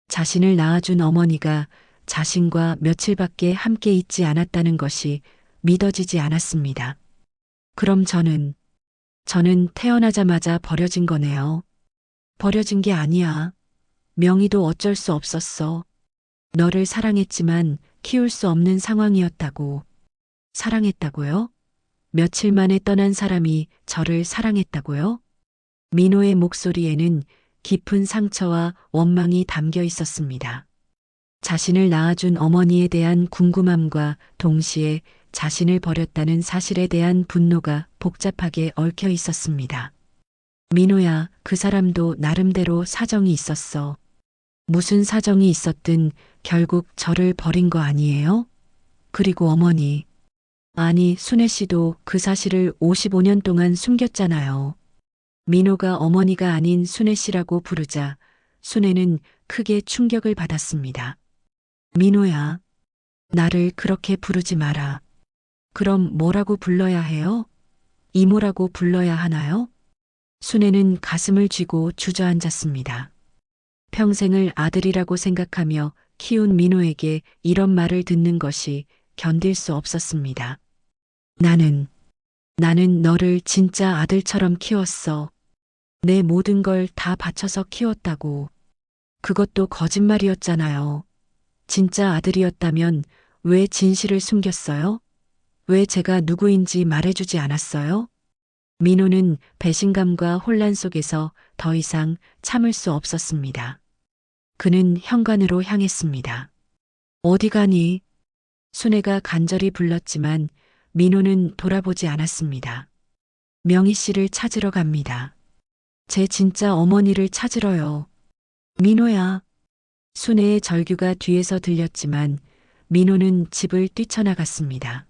자신을 낳아준 어머니가 자신과 며칠밖에 함께 있지 않았다는 것이 믿어지지 않았습니다. 그럼 저는 태어나자마자 버려진 거네요. 버려진 게 아니야. 명희도 어쩔 수 없었어. 너를 사랑했지만 키울 수 없는 상황이었다고. 사랑했다고요? 며칠 만에 떠난 사람이 저를 사랑했다고요? 민호의 목소리에는 깊은 상처와 원망이 담겨 있었습니다. 자신을 낳아준 어머니에 대한 궁금함과 동시에 자신을 버렸다는 사실에 대한 분노가 복잡하게 얽혀 있었습니다. 민호야, 그 사람도 나름대로 사정이 있었어. 무슨 사정이 있었든 결국 저를 버린 거 아니에요? 그리고 어머니. 아니, 순애 씨도 그 사실을 55년 동안 숨겼잖아요. 민호가 어머니가 아닌 순애 씨라고 부르자 순애는 크게 충격을 받았습니다. 민호야, 나를 그렇게 부르지 마라. 그럼 뭐라고 불러야 해요? 이모라고 불러야 하나요? 순애는 가슴을 쥐고 주저앉았습니다. 평생을 아들이라고 생각하며 키운 민호에게 이런 말을 듣는 것이 견딜 수 없었습니다. 나는 너를 진짜 아들처럼 키웠어. 내 모든 걸 다 바쳐서 키웠다고. 그것도 거짓말이었잖아요. 진짜 아들이었다면 왜 진실을 숨겼어요? 왜 제가 누구인지 말해주지 않았어요? 민호는 배신감과 혼란 속에서 더 이상 참을 수 없었습니다. 그는 현관으로 향했습니다. 어디 가니? 순애가 간절히 불렀지만 민호는 돌아보지 않았습니다. 명희 씨를 찾으러 갑니다. 제 진짜 어머니를 찾으러요. 민호야. 순애의 절규가 뒤에서 들렸지만 민호는 집을 뛰쳐나갔습니다.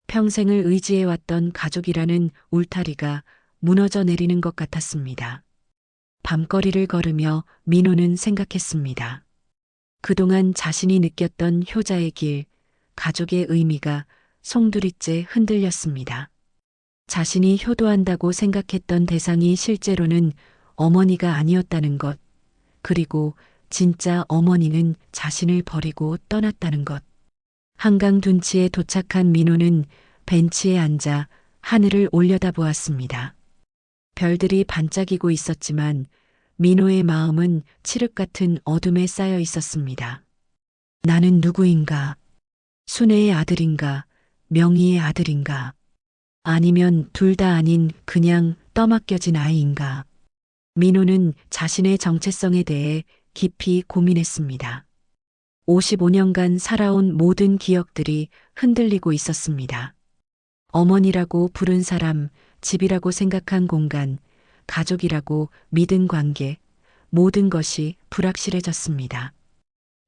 평생을 의지해왔던 가족이라는 울타리가 무너져 내리는 것 같았습니다. 밤거리를 걸으며 민호는 생각했습니다. 그동안 자신이 느꼈던 효자의 길, 가족의 의미가 송두리째 흔들렸습니다. 자신이 효도한다고 생각했던 대상이 실제로는 어머니가 아니었다는 것, 그리고 진짜 어머니는 자신을 버리고 떠났다는 것. 한강 둔치에 도착한 민호는 벤치에 앉아 하늘을 올려다보았습니다. 별들이 반짝이고 있었지만 민호의 마음은 칠흑 같은 어둠에 쌓여 있었습니다. 나는 누구인가? 순애의 아들인가? 명희의 아들인가? 아니면 둘 다 아닌 그냥 떠맡겨진 아이인가? 민호는 자신의 정체성에 대해 깊이 고민했습니다. 55년간 살아온 모든 기억들이 흔들리고 있었습니다. 어머니라고 부른 사람, 집이라고 생각한 공간, 가족이라고 믿은 관계, 모든 것이 불확실해졌습니다.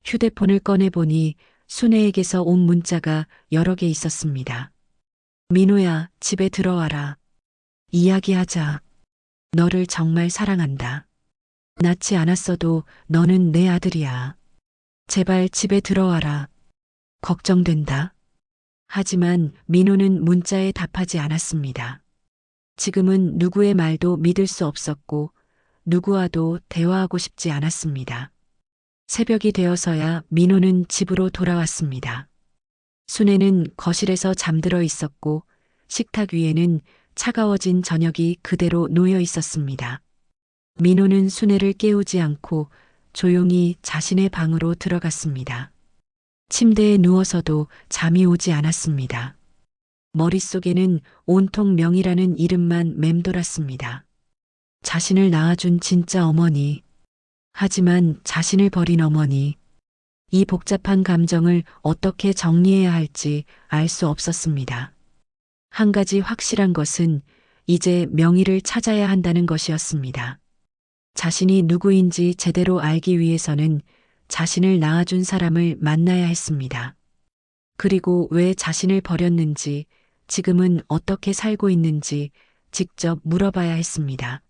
휴대폰을 꺼내보니 순애에게서 온 문자가 여러 개 있었습니다. 민호야, 집에 들어와라. 이야기하자. 너를 정말 사랑한다. 낳지 않았어도 너는 내 아들이야. 제발 집에 들어와라. 걱정된다. 하지만 민호는 문자에 답하지 않았습니다. 지금은 누구의 말도 믿을 수 없었고 누구와도 대화하고 싶지 않았습니다. 새벽이 되어서야 민호는 집으로 돌아왔습니다. 순애는 거실에서 잠들어 있었고 식탁 위에는 차가워진 저녁이 그대로 놓여 있었습니다. 민호는 순애를 깨우지 않고 조용히 자신의 방으로 들어갔습니다. 침대에 누워서도 잠이 오지 않았습니다. 머릿속에는 온통 명이라는 이름만 맴돌았습니다. 자신을 낳아준 진짜 어머니. 하지만 자신을 버린 어머니. 이 복잡한 감정을 어떻게 정리해야 할지 알 수 없었습니다. 한 가지 확실한 것은 이제 명의를 찾아야 한다는 것이었습니다. 자신이 누구인지 제대로 알기 위해서는 자신을 낳아준 사람을 만나야 했습니다. 그리고 왜 자신을 버렸는지, 지금은 어떻게 살고 있는지 직접 물어봐야 했습니다.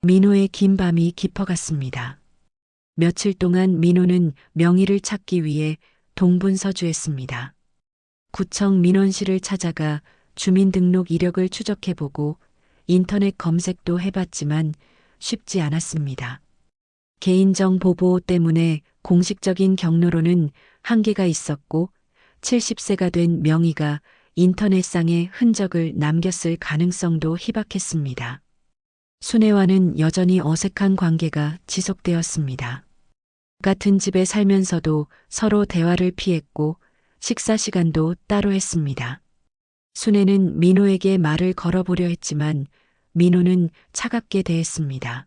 민호의 긴 밤이 깊어갔습니다. 며칠 동안 민호는 명의를 찾기 위해 동분서주했습니다. 구청 민원실을 찾아가 주민등록 이력을 추적해보고 인터넷 검색도 해봤지만 쉽지 않았습니다. 개인정보 보호 때문에 공식적인 경로로는 한계가 있었고 70세가 된 명의가 인터넷상의 흔적을 남겼을 가능성도 희박했습니다. 순애와는 여전히 어색한 관계가 지속되었습니다. 같은 집에 살면서도 서로 대화를 피했고 식사 시간도 따로 했습니다. 순애는 민호에게 말을 걸어보려 했지만 민호는 차갑게 대했습니다.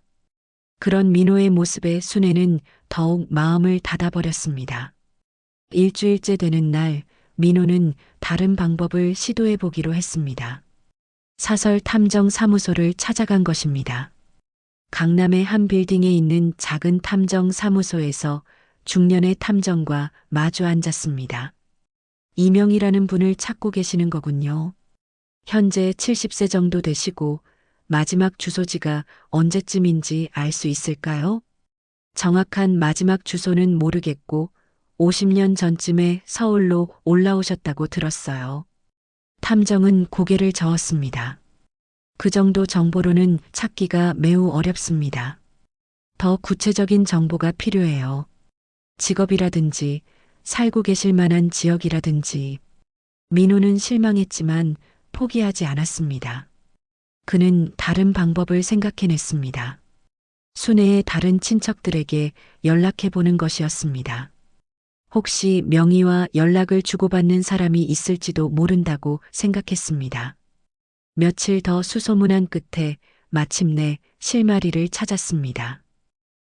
그런 민호의 모습에 순애는 더욱 마음을 닫아버렸습니다. 일주일째 되는 날 민호는 다른 방법을 시도해 보기로 했습니다. 사설 탐정 사무소를 찾아간 것입니다. 강남의 한 빌딩에 있는 작은 탐정 사무소에서 중년의 탐정과 마주 앉았습니다. 이명이라는 분을 찾고 계시는 거군요. 현재 70세 정도 되시고 마지막 주소지가 언제쯤인지 알 수 있을까요? 정확한 마지막 주소는 모르겠고 50년 전쯤에 서울로 올라오셨다고 들었어요. 탐정은 고개를 저었습니다. 그 정도 정보로는 찾기가 매우 어렵습니다. 더 구체적인 정보가 필요해요. 직업이라든지 살고 계실 만한 지역이라든지. 민호는 실망했지만 포기하지 않았습니다. 그는 다른 방법을 생각해냈습니다. 순애의 다른 친척들에게 연락해보는 것이었습니다. 혹시 명의와 연락을 주고받는 사람이 있을지도 모른다고 생각했습니다. 며칠 더 수소문한 끝에 마침내 실마리를 찾았습니다.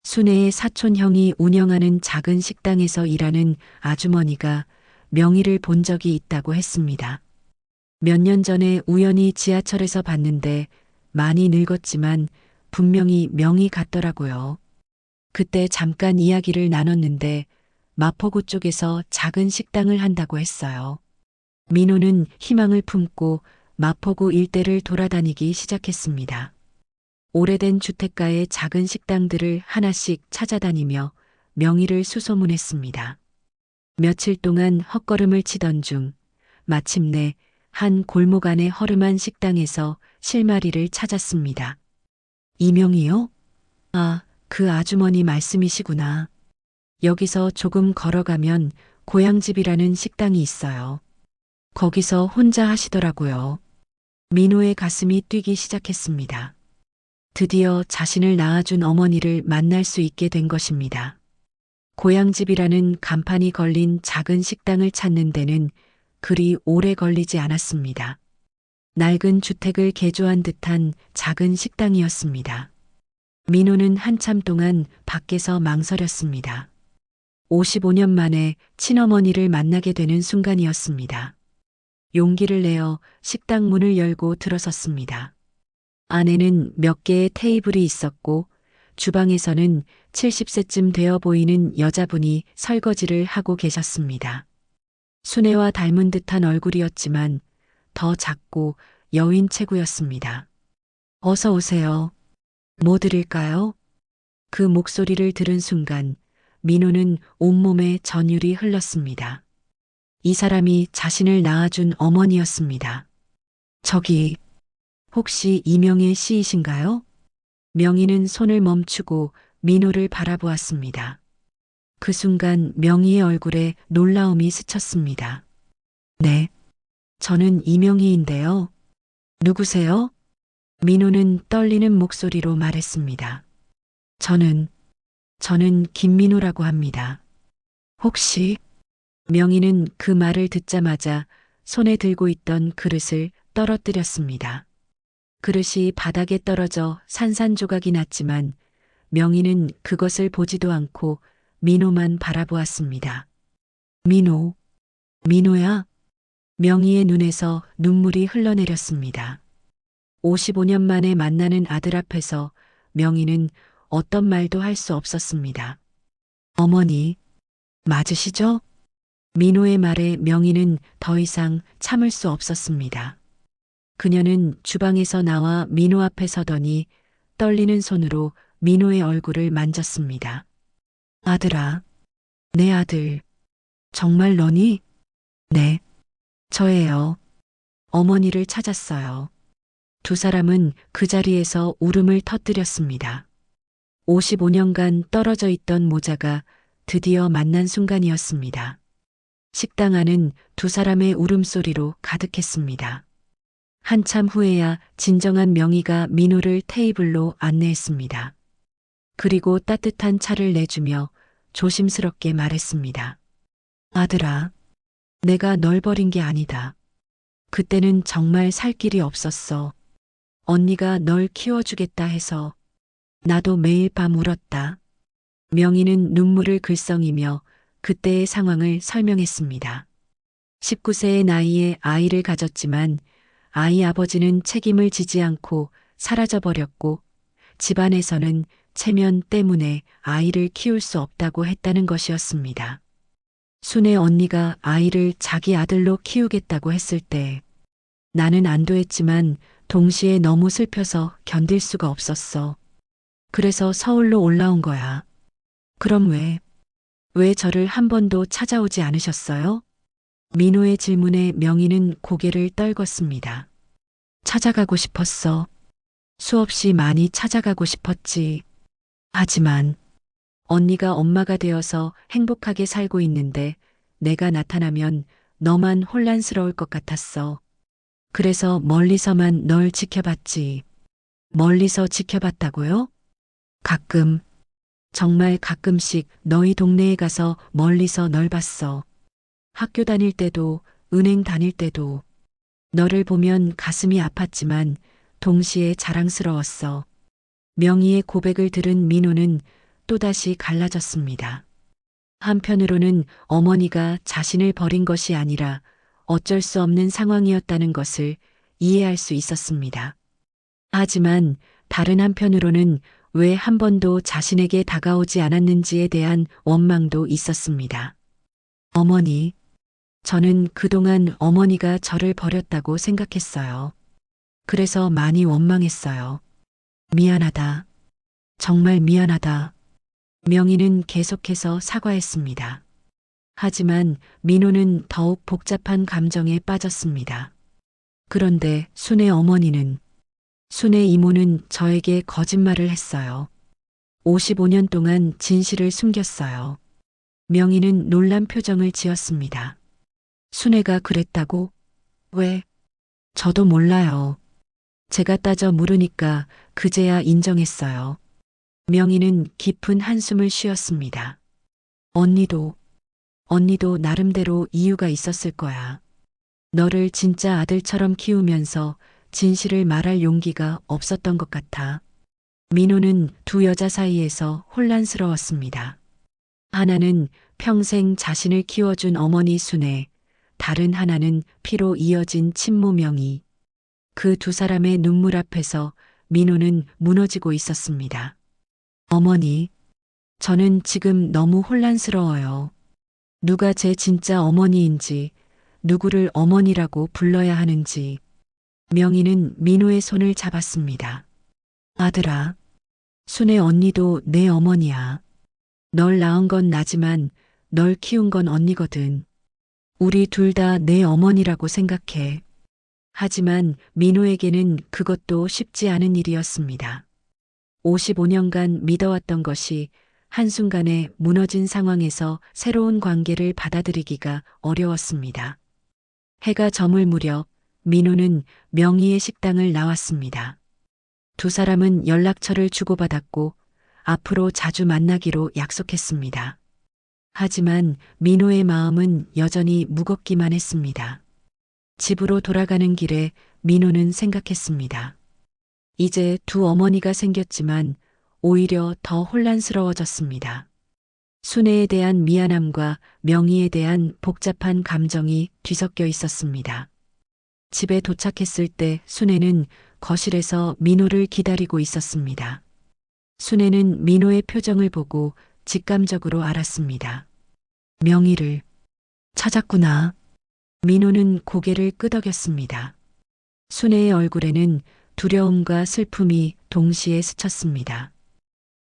순애의 사촌 형이 운영하는 작은 식당에서 일하는 아주머니가 명의를 본 적이 있다고 했습니다. 몇 년 전에 우연히 지하철에서 봤는데 많이 늙었지만 분명히 명의 같더라고요. 그때 잠깐 이야기를 나눴는데 마포구 쪽에서 작은 식당을 한다고 했어요. 민호는 희망을 품고 마포구 일대를 돌아다니기 시작했습니다. 오래된 주택가의 작은 식당들을 하나씩 찾아다니며 명의를 수소문했습니다. 며칠 동안 헛걸음을 치던 중 마침내 한 골목 안의 허름한 식당에서 실마리를 찾았습니다. 이명이요? 아, 그 아주머니 말씀이시구나. 여기서 조금 걸어가면 고향집이라는 식당이 있어요. 거기서 혼자 하시더라고요. 민호의 가슴이 뛰기 시작했습니다. 드디어 자신을 낳아준 어머니를 만날 수 있게 된 것입니다. 고향집이라는 간판이 걸린 작은 식당을 찾는 데는 그리 오래 걸리지 않았습니다. 낡은 주택을 개조한 듯한 작은 식당이었습니다. 민호는 한참 동안 밖에서 망설였습니다. 55년 만에 친어머니를 만나게 되는 순간이었습니다. 용기를 내어 식당 문을 열고 들어섰습니다. 안에는 몇 개의 테이블이 있었고 주방에서는 70세쯤 되어 보이는 여자분이 설거지를 하고 계셨습니다. 순애와 닮은 듯한 얼굴이었지만 더 작고 여윈 체구였습니다. 어서 오세요. 뭐 드릴까요? 그 목소리를 들은 순간 민호는 온몸에 전율이 흘렀습니다. 이 사람이 자신을 낳아준 어머니였습니다. 저기, 혹시 이명희 씨이신가요? 명희는 손을 멈추고 민호를 바라보았습니다. 그 순간 명희의 얼굴에 놀라움이 스쳤습니다. 네, 저는 이명희인데요. 누구세요? 민호는 떨리는 목소리로 말했습니다. 저는 김민호라고 합니다. 혹시 명희는 그 말을 듣자마자 손에 들고 있던 그릇을 떨어뜨렸습니다. 그릇이 바닥에 떨어져 산산조각이 났지만 명희는 그것을 보지도 않고 민호만 바라보았습니다. 민호야? 명희의 눈에서 눈물이 흘러내렸습니다. 55년 만에 만나는 아들 앞에서 명희는 어떤 말도 할 수 없었습니다. 어머니, 맞으시죠? 민호의 말에 명희는 더 이상 참을 수 없었습니다. 그녀는 주방에서 나와 민호 앞에 서더니 떨리는 손으로 민호의 얼굴을 만졌습니다. 아들아, 내 아들, 정말 너니? 네, 저예요. 어머니를 찾았어요. 두 사람은 그 자리에서 울음을 터뜨렸습니다. 55년간 떨어져 있던 모자가 드디어 만난 순간이었습니다. 식당 안은 두 사람의 울음소리로 가득했습니다. 한참 후에야 진정한 명희가 민호를 테이블로 안내했습니다. 그리고 따뜻한 차를 내주며 조심스럽게 말했습니다. 아들아, 내가 널 버린 게 아니다. 그때는 정말 살 길이 없었어. 언니가 널 키워주겠다 해서 나도 매일 밤 울었다. 명희는 눈물을 글썽이며 그때의 상황을 설명했습니다. 19세의 나이에 아이를 가졌지만 아이 아버지는 책임을 지지 않고 사라져버렸고 집안에서는 체면 때문에 아이를 키울 수 없다고 했다는 것이었습니다. 순애 언니가 아이를 자기 아들로 키우겠다고 했을 때 나는 안도했지만 동시에 너무 슬퍼서 견딜 수가 없었어. 그래서 서울로 올라온 거야. 그럼 왜 저를 한 번도 찾아오지 않으셨어요? 민호의 질문에 명희는 고개를 떨궜습니다. 찾아가고 싶었어. 수없이 많이 찾아가고 싶었지. 하지만 언니가 엄마가 되어서 행복하게 살고 있는데 내가 나타나면 너만 혼란스러울 것 같았어. 그래서 멀리서만 널 지켜봤지. 멀리서 지켜봤다고요? 가끔, 정말 가끔씩 너희 동네에 가서 멀리서 널 봤어. 학교 다닐 때도, 은행 다닐 때도. 너를 보면 가슴이 아팠지만 동시에 자랑스러웠어. 명희의 고백을 들은 민호는 또다시 갈라졌습니다. 한편으로는 어머니가 자신을 버린 것이 아니라 어쩔 수 없는 상황이었다는 것을 이해할 수 있었습니다. 하지만 다른 한편으로는 왜 한 번도 자신에게 다가오지 않았는지에 대한 원망도 있었습니다. 어머니, 저는 그동안 어머니가 저를 버렸다고 생각했어요. 그래서 많이 원망했어요. 미안하다. 정말 미안하다. 명희는 계속해서 사과했습니다. 하지만 민호는 더욱 복잡한 감정에 빠졌습니다. 그런데 순애 어머니는, 순애 이모는 저에게 거짓말을 했어요. 55년 동안 진실을 숨겼어요. 명희는 놀란 표정을 지었습니다. 순애가 그랬다고? 왜? 저도 몰라요. 제가 따져 물으니까 그제야 인정했어요. 명희는 깊은 한숨을 쉬었습니다. 언니도 나름대로 이유가 있었을 거야. 너를 진짜 아들처럼 키우면서 진실을 말할 용기가 없었던 것 같아. 민호는 두 여자 사이에서 혼란스러웠습니다. 하나는 평생 자신을 키워준 어머니 순애, 다른 하나는 피로 이어진 친모 명희. 그 두 사람의 눈물 앞에서 민호는 무너지고 있었습니다. 어머니, 저는 지금 너무 혼란스러워요. 누가 제 진짜 어머니인지, 누구를 어머니라고 불러야 하는지. 명희는 민호의 손을 잡았습니다. 아들아, 순애 언니도 내 어머니야. 널 낳은 건 나지만 널 키운 건 언니거든. 우리 둘 다 내 어머니라고 생각해. 하지만 민호에게는 그것도 쉽지 않은 일이었습니다. 55년간 믿어왔던 것이 한순간에 무너진 상황에서 새로운 관계를 받아들이기가 어려웠습니다. 해가 저물 무렵 민호는 명희의 식당을 나왔습니다. 두 사람은 연락처를 주고받았고 앞으로 자주 만나기로 약속했습니다. 하지만 민호의 마음은 여전히 무겁기만 했습니다. 집으로 돌아가는 길에 민호는 생각했습니다. 이제 두 어머니가 생겼지만 오히려 더 혼란스러워졌습니다. 순애에 대한 미안함과 명희에 대한 복잡한 감정이 뒤섞여 있었습니다. 집에 도착했을 때 순애는 거실에서 민호를 기다리고 있었습니다. 순애는 민호의 표정을 보고 직감적으로 알았습니다. 명희를 찾았구나. 민호는 고개를 끄덕였습니다. 순애의 얼굴에는 두려움과 슬픔이 동시에 스쳤습니다.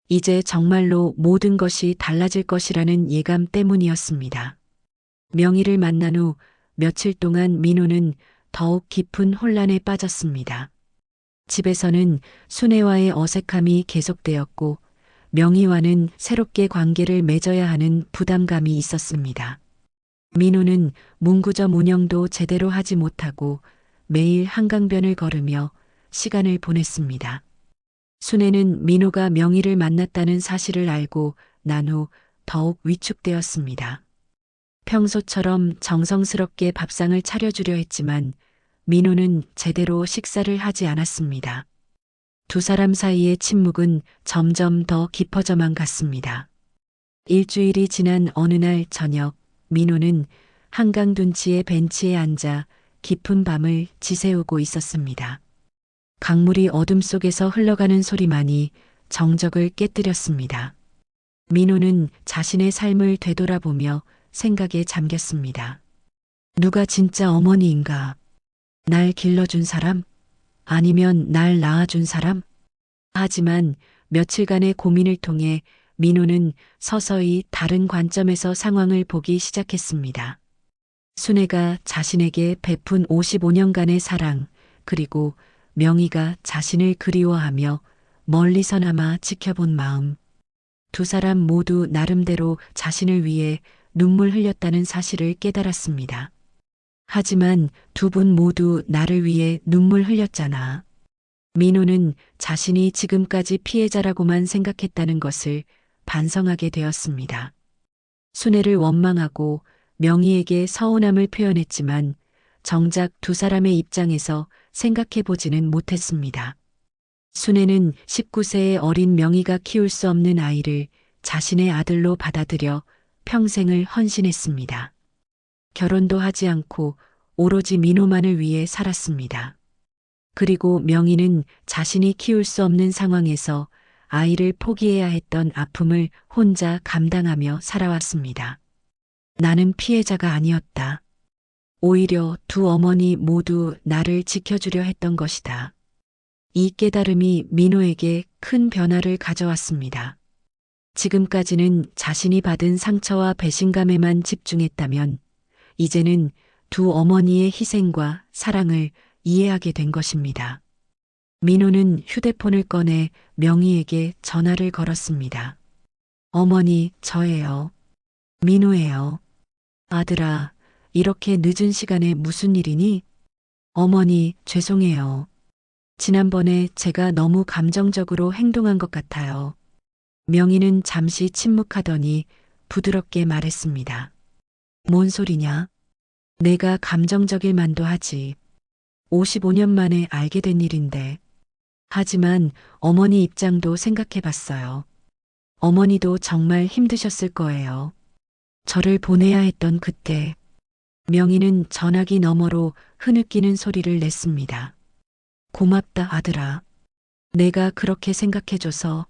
이제 정말로 모든 것이 달라질 것이라는 예감 때문이었습니다. 명희를 만난 후 며칠 동안 민호는 더욱 깊은 혼란에 빠졌습니다. 집에서는 순애와의 어색함이 계속되었고 명희와는 새롭게 관계를 맺어야 하는 부담감이 있었습니다. 민호는 문구점 운영도 제대로 하지 못하고 매일 한강변을 걸으며 시간을 보냈습니다. 순애는 민호가 명희를 만났다는 사실을 알고 난 후 더욱 위축되었습니다. 평소처럼 정성스럽게 밥상을 차려주려 했지만 민호는 제대로 식사를 하지 않았습니다. 두 사람 사이의 침묵은 점점 더 깊어져만 갔습니다. 일주일이 지난 어느 날 저녁, 민호는 한강 둔치의 벤치에 앉아 깊은 밤을 지새우고 있었습니다. 강물이 어둠 속에서 흘러가는 소리만이 정적을 깨뜨렸습니다. 민호는 자신의 삶을 되돌아보며 생각에 잠겼습니다. 누가 진짜 어머니인가? 날 길러준 사람? 아니면 날 낳아준 사람? 하지만 며칠간의 고민을 통해 민호는 서서히 다른 관점에서 상황을 보기 시작했습니다. 순애가 자신에게 베푼 55년간의 사랑, 그리고 명희가 자신을 그리워하며 멀리서나마 지켜본 마음. 두 사람 모두 나름대로 자신을 위해 눈물 흘렸다는 사실을 깨달았습니다. 하지만 두 분 모두 나를 위해 눈물 흘렸잖아. 민호는 자신이 지금까지 피해자라고만 생각했다는 것을 반성하게 되었습니다. 순애를 원망하고 명희에게 서운함을 표현했지만 정작 두 사람의 입장에서 생각해보지는 못했습니다. 순애는 19세의 어린 명희가 키울 수 없는 아이를 자신의 아들로 받아들여 평생을 헌신했습니다. 결혼도 하지 않고 오로지 민호만을 위해 살았습니다. 그리고 명희는 자신이 키울 수 없는 상황에서 아이를 포기해야 했던 아픔을 혼자 감당하며 살아왔습니다. 나는 피해자가 아니었다. 오히려 두 어머니 모두 나를 지켜주려 했던 것이다. 이 깨달음이 민호에게 큰 변화를 가져왔습니다. 지금까지는 자신이 받은 상처와 배신감에만 집중했다면 이제는 두 어머니의 희생과 사랑을 이해하게 된 것입니다. 민호는 휴대폰을 꺼내 명희에게 전화를 걸었습니다. 어머니, 저예요. 민호예요. 아들아, 이렇게 늦은 시간에 무슨 일이니? 어머니, 죄송해요. 지난번에 제가 너무 감정적으로 행동한 것 같아요. 명희는 잠시 침묵하더니 부드럽게 말했습니다. 뭔 소리냐? 내가 감정적일 만도 하지. 55년 만에 알게 된 일인데. 하지만 어머니 입장도 생각해 봤어요. 어머니도 정말 힘드셨을 거예요. 저를 보내야 했던 그때. 명희는 전화기 너머로 흐느끼는 소리를 냈습니다. 고맙다, 아들아. 내가 그렇게 생각해줘서.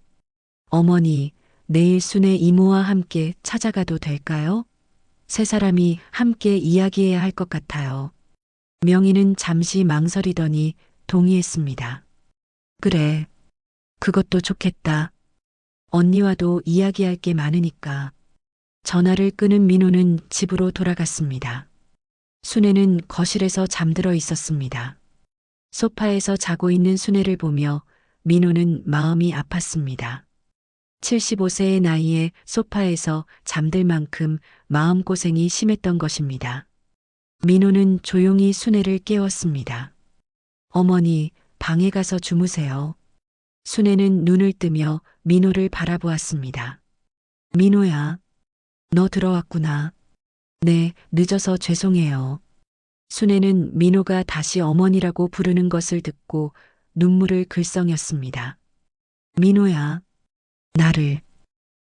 어머니, 내일 순애 이모와 함께 찾아가도 될까요? 세 사람이 함께 이야기해야 할 것 같아요. 명희는 잠시 망설이더니 동의했습니다. 그래, 그것도 좋겠다. 언니와도 이야기할 게 많으니까. 전화를 끊은 민호는 집으로 돌아갔습니다. 순애는 거실에서 잠들어 있었습니다. 소파에서 자고 있는 순애를 보며 민호는 마음이 아팠습니다. 75세의 나이에 소파에서 잠들 만큼 마음고생이 심했던 것입니다. 민호는 조용히 순애를 깨웠습니다. 어머니, 방에 가서 주무세요. 순애는 눈을 뜨며 민호를 바라보았습니다. 민호야, 너 들어왔구나. 네, 늦어서 죄송해요. 순애는 민호가 다시 어머니라고 부르는 것을 듣고 눈물을 글썽였습니다. 민호야,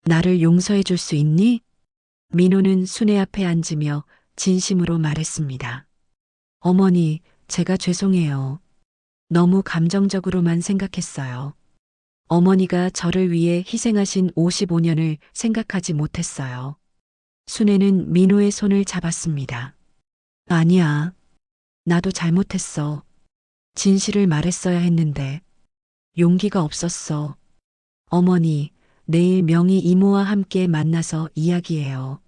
나를 용서해 줄 수 있니? 민호는 순애 앞에 앉으며 진심으로 말했습니다. 어머니, 제가 죄송해요. 너무 감정적으로만 생각했어요. 어머니가 저를 위해 희생하신 55년을 생각하지 못했어요. 순애는 민호의 손을 잡았습니다. 아니야. 나도 잘못했어. 진실을 말했어야 했는데 용기가 없었어. 어머니, 내일 명희 이모와 함께 만나서 이야기해요.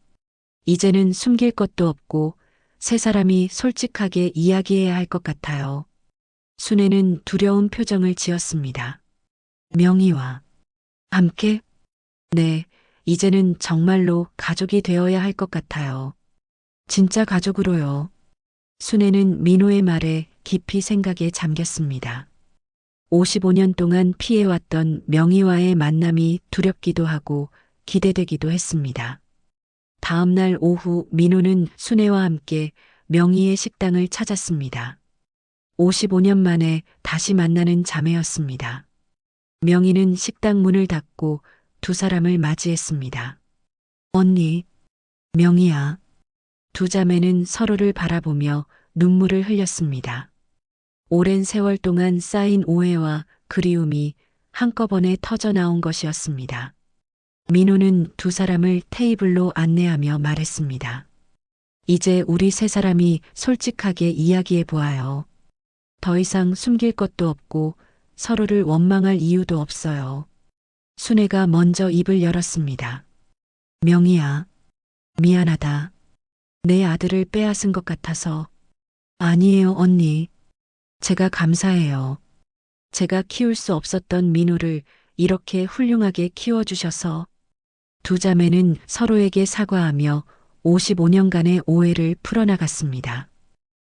이제는 숨길 것도 없고 세 사람이 솔직하게 이야기해야 할 것 같아요. 순애는 두려운 표정을 지었습니다. 명희와 함께? 네, 이제는 정말로 가족이 되어야 할 것 같아요. 진짜 가족으로요. 순애는 민호의 말에 깊이 생각에 잠겼습니다. 55년 동안 피해왔던 명희와의 만남이 두렵기도 하고 기대되기도 했습니다. 다음 날 오후 민호는 순애와 함께 명희의 식당을 찾았습니다. 55년 만에 다시 만나는 자매였습니다. 명희는 식당 문을 닫고 두 사람을 맞이했습니다. 언니, 명희야. 두 자매는 서로를 바라보며 눈물을 흘렸습니다. 오랜 세월 동안 쌓인 오해와 그리움이 한꺼번에 터져나온 것이었습니다. 민호는 두 사람을 테이블로 안내하며 말했습니다. 이제 우리 세 사람이 솔직하게 이야기해 보아요. 더 이상 숨길 것도 없고 서로를 원망할 이유도 없어요. 순애가 먼저 입을 열었습니다. 명희야, 미안하다. 내 아들을 빼앗은 것 같아서. 아니에요, 언니. 제가 감사해요. 제가 키울 수 없었던 민호를 이렇게 훌륭하게 키워주셔서. 두 자매는 서로에게 사과하며 55년간의 오해를 풀어나갔습니다.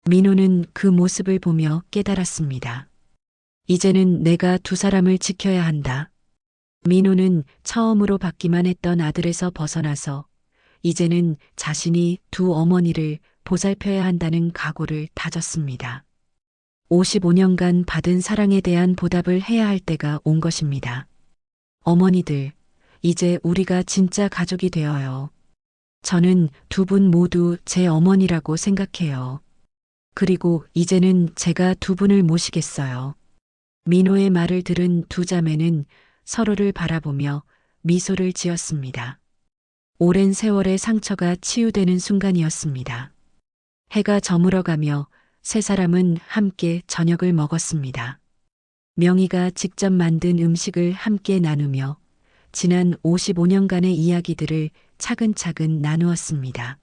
민호는 그 모습을 보며 깨달았습니다. 이제는 내가 두 사람을 지켜야 한다. 민호는 처음으로 받기만 했던 아들에서 벗어나서 이제는 자신이 두 어머니를 보살펴야 한다는 각오를 다졌습니다. 55년간 받은 사랑에 대한 보답을 해야 할 때가 온 것입니다. 어머니들, 이제 우리가 진짜 가족이 되어요. 저는 두 분 모두 제 어머니라고 생각해요. 그리고 이제는 제가 두 분을 모시겠어요. 민호의 말을 들은 두 자매는 서로를 바라보며 미소를 지었습니다. 오랜 세월의 상처가 치유되는 순간이었습니다. 해가 저물어가며 세 사람은 함께 저녁을 먹었습니다. 명희가 직접 만든 음식을 함께 나누며 지난 55년간의 이야기들을 차근차근 나누었습니다.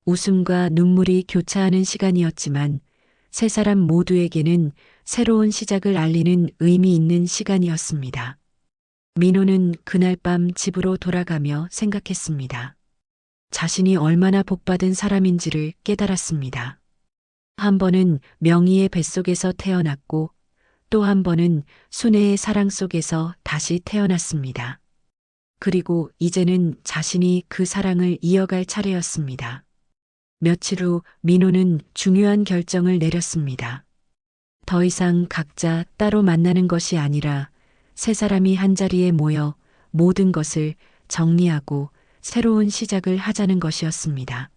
웃음과 눈물이 교차하는 시간이었지만 세 사람 모두에게는 새로운 시작을 알리는 의미 있는 시간이었습니다. 민호는 그날 밤 집으로 돌아가며 생각했습니다. 자신이 얼마나 복받은 사람인지를 깨달았습니다. 한 번은 명희의 뱃속에서 태어났고 또 한 번은 순애의 사랑 속에서 다시 태어났습니다. 그리고 이제는 자신이 그 사랑을 이어갈 차례였습니다. 며칠 후 민호는 중요한 결정을 내렸습니다. 더 이상 각자 따로 만나는 것이 아니라 세 사람이 한자리에 모여 모든 것을 정리하고 새로운 시작을 하자는 것이었습니다.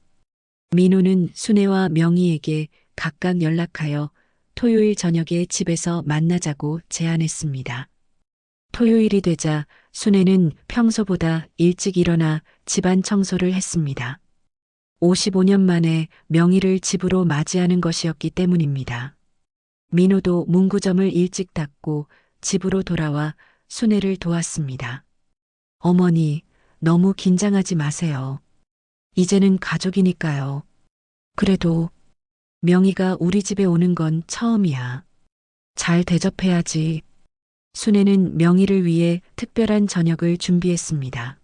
민호는 순애와 명희에게 각각 연락하여 토요일 저녁에 집에서 만나자고 제안했습니다. 토요일이 되자 순애는 평소보다 일찍 일어나 집안 청소를 했습니다. 55년 만에 명희를 집으로 맞이하는 것이었기 때문입니다. 민호도 문구점을 일찍 닫고 집으로 돌아와 순애를 도왔습니다. 어머니, 너무 긴장하지 마세요. 이제는 가족이니까요. 그래도 명희가 우리 집에 오는 건 처음이야. 잘 대접해야지. 순애는 명희를 위해 특별한 저녁을 준비했습니다.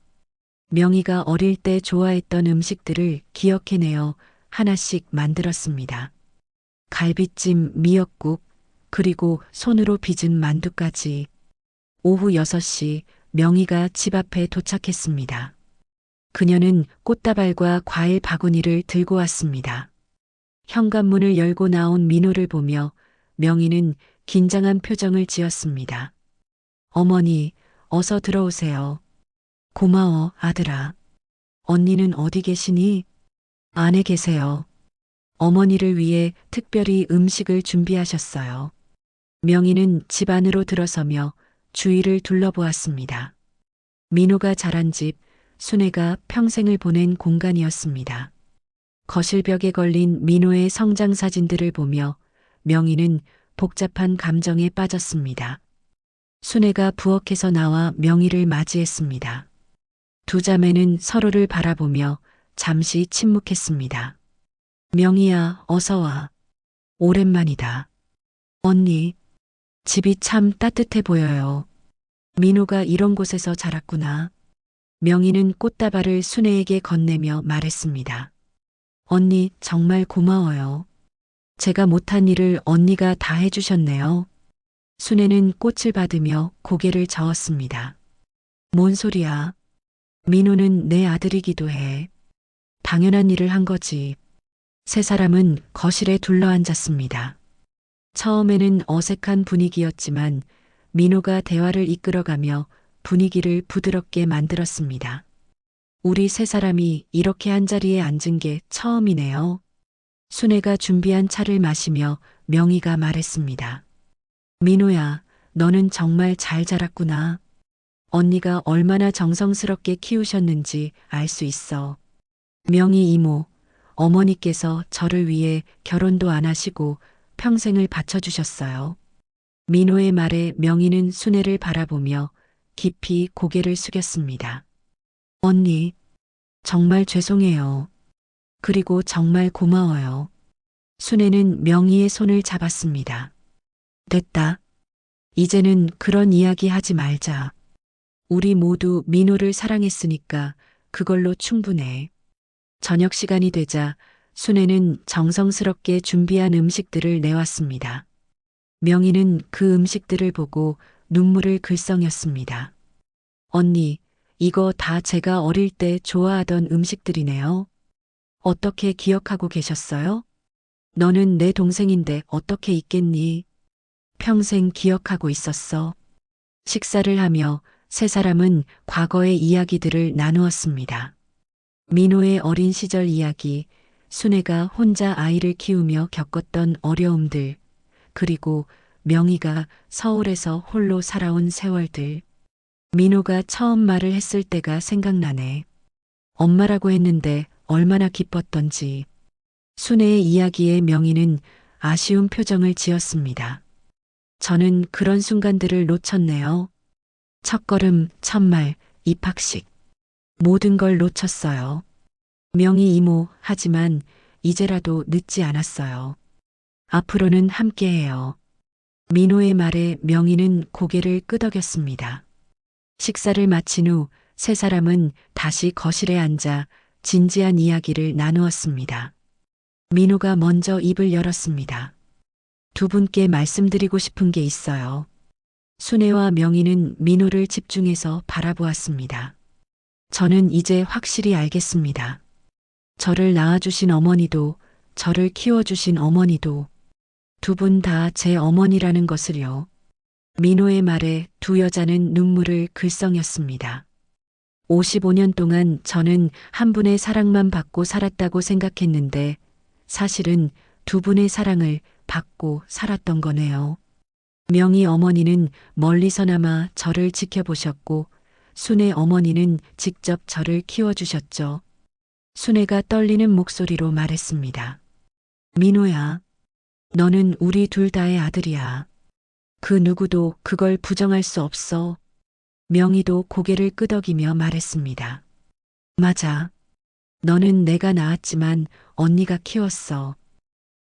명희가 어릴 때 좋아했던 음식들을 기억해내어 하나씩 만들었습니다. 갈비찜, 미역국, 그리고 손으로 빚은 만두까지. 오후 6시 명희가 집 앞에 도착했습니다. 그녀는 꽃다발과 과일 바구니를 들고 왔습니다. 현관문을 열고 나온 민호를 보며 명희는 긴장한 표정을 지었습니다. 어머니, 어서 들어오세요. 고마워, 아들아. 언니는 어디 계시니? 안에 계세요. 어머니를 위해 특별히 음식을 준비하셨어요. 명희는 집 안으로 들어서며 주위를 둘러보았습니다. 민호가 자란 집, 순애가 평생을 보낸 공간이었습니다. 거실벽에 걸린 민호의 성장 사진들을 보며 명희는 복잡한 감정에 빠졌습니다. 순애가 부엌에서 나와 명희를 맞이했습니다. 두 자매는 서로를 바라보며 잠시 침묵했습니다. 명희야, 어서 와. 오랜만이다. 언니, 집이 참 따뜻해 보여요. 민호가 이런 곳에서 자랐구나. 명희는 꽃다발을 순애에게 건네며 말했습니다. 언니, 정말 고마워요. 제가 못한 일을 언니가 다 해주셨네요. 순애는 꽃을 받으며 고개를 저었습니다. 뭔 소리야? 민호는 내 아들이기도 해. 당연한 일을 한 거지. 세 사람은 거실에 둘러앉았습니다. 처음에는 어색한 분위기였지만 민호가 대화를 이끌어가며 분위기를 부드럽게 만들었습니다. 우리 세 사람이 이렇게 한자리에 앉은 게 처음이네요. 순애가 준비한 차를 마시며 명희가 말했습니다. 민호야, 너는 정말 잘 자랐구나. 언니가 얼마나 정성스럽게 키우셨는지 알 수 있어. 명희 이모, 어머니께서 저를 위해 결혼도 안 하시고 평생을 바쳐주셨어요. 민호의 말에 명희는 순애를 바라보며 깊이 고개를 숙였습니다. 언니, 정말 죄송해요. 그리고 정말 고마워요. 순애는 명희의 손을 잡았습니다. 됐다. 이제는 그런 이야기 하지 말자. 우리 모두 민호를 사랑했으니까 그걸로 충분해. 저녁 시간이 되자 순애는 정성스럽게 준비한 음식들을 내왔습니다. 명희는 그 음식들을 보고 눈물을 글썽였습니다. 언니, 이거 다 제가 어릴 때 좋아하던 음식들이네요. 어떻게 기억하고 계셨어요? 너는 내 동생인데 어떻게 있겠니? 평생 기억하고 있었어. 식사를 하며 세 사람은 과거의 이야기들을 나누었습니다. 민호의 어린 시절 이야기, 순애가 혼자 아이를 키우며 겪었던 어려움들, 그리고 명희가 서울에서 홀로 살아온 세월들. 민호가 처음 말을 했을 때가 생각나네. 엄마라고 했는데 얼마나 기뻤던지. 순애의 이야기에 명희는 아쉬운 표정을 지었습니다. 저는 그런 순간들을 놓쳤네요. 첫걸음, 첫말, 입학식. 모든 걸 놓쳤어요. 명희 이모, 하지만 이제라도 늦지 않았어요. 앞으로는 함께해요. 민호의 말에 명희는 고개를 끄덕였습니다. 식사를 마친 후 세 사람은 다시 거실에 앉아 진지한 이야기를 나누었습니다. 민호가 먼저 입을 열었습니다. 두 분께 말씀드리고 싶은 게 있어요. 순애와 명희는 민호를 집중해서 바라보았습니다. 저는 이제 확실히 알겠습니다. 저를 낳아주신 어머니도 저를 키워주신 어머니도 두 분 다 제 어머니라는 것을요. 민호의 말에 두 여자는 눈물을 글썽였습니다. 55년 동안 저는 한 분의 사랑만 받고 살았다고 생각했는데 사실은 두 분의 사랑을 받고 살았던 거네요. 명희 어머니는 멀리서나마 저를 지켜보셨고 순애 어머니는 직접 저를 키워주셨죠. 순애가 떨리는 목소리로 말했습니다. 민호야, 너는 우리 둘 다의 아들이야. 그 누구도 그걸 부정할 수 없어. 명희도 고개를 끄덕이며 말했습니다. 맞아. 너는 내가 낳았지만 언니가 키웠어.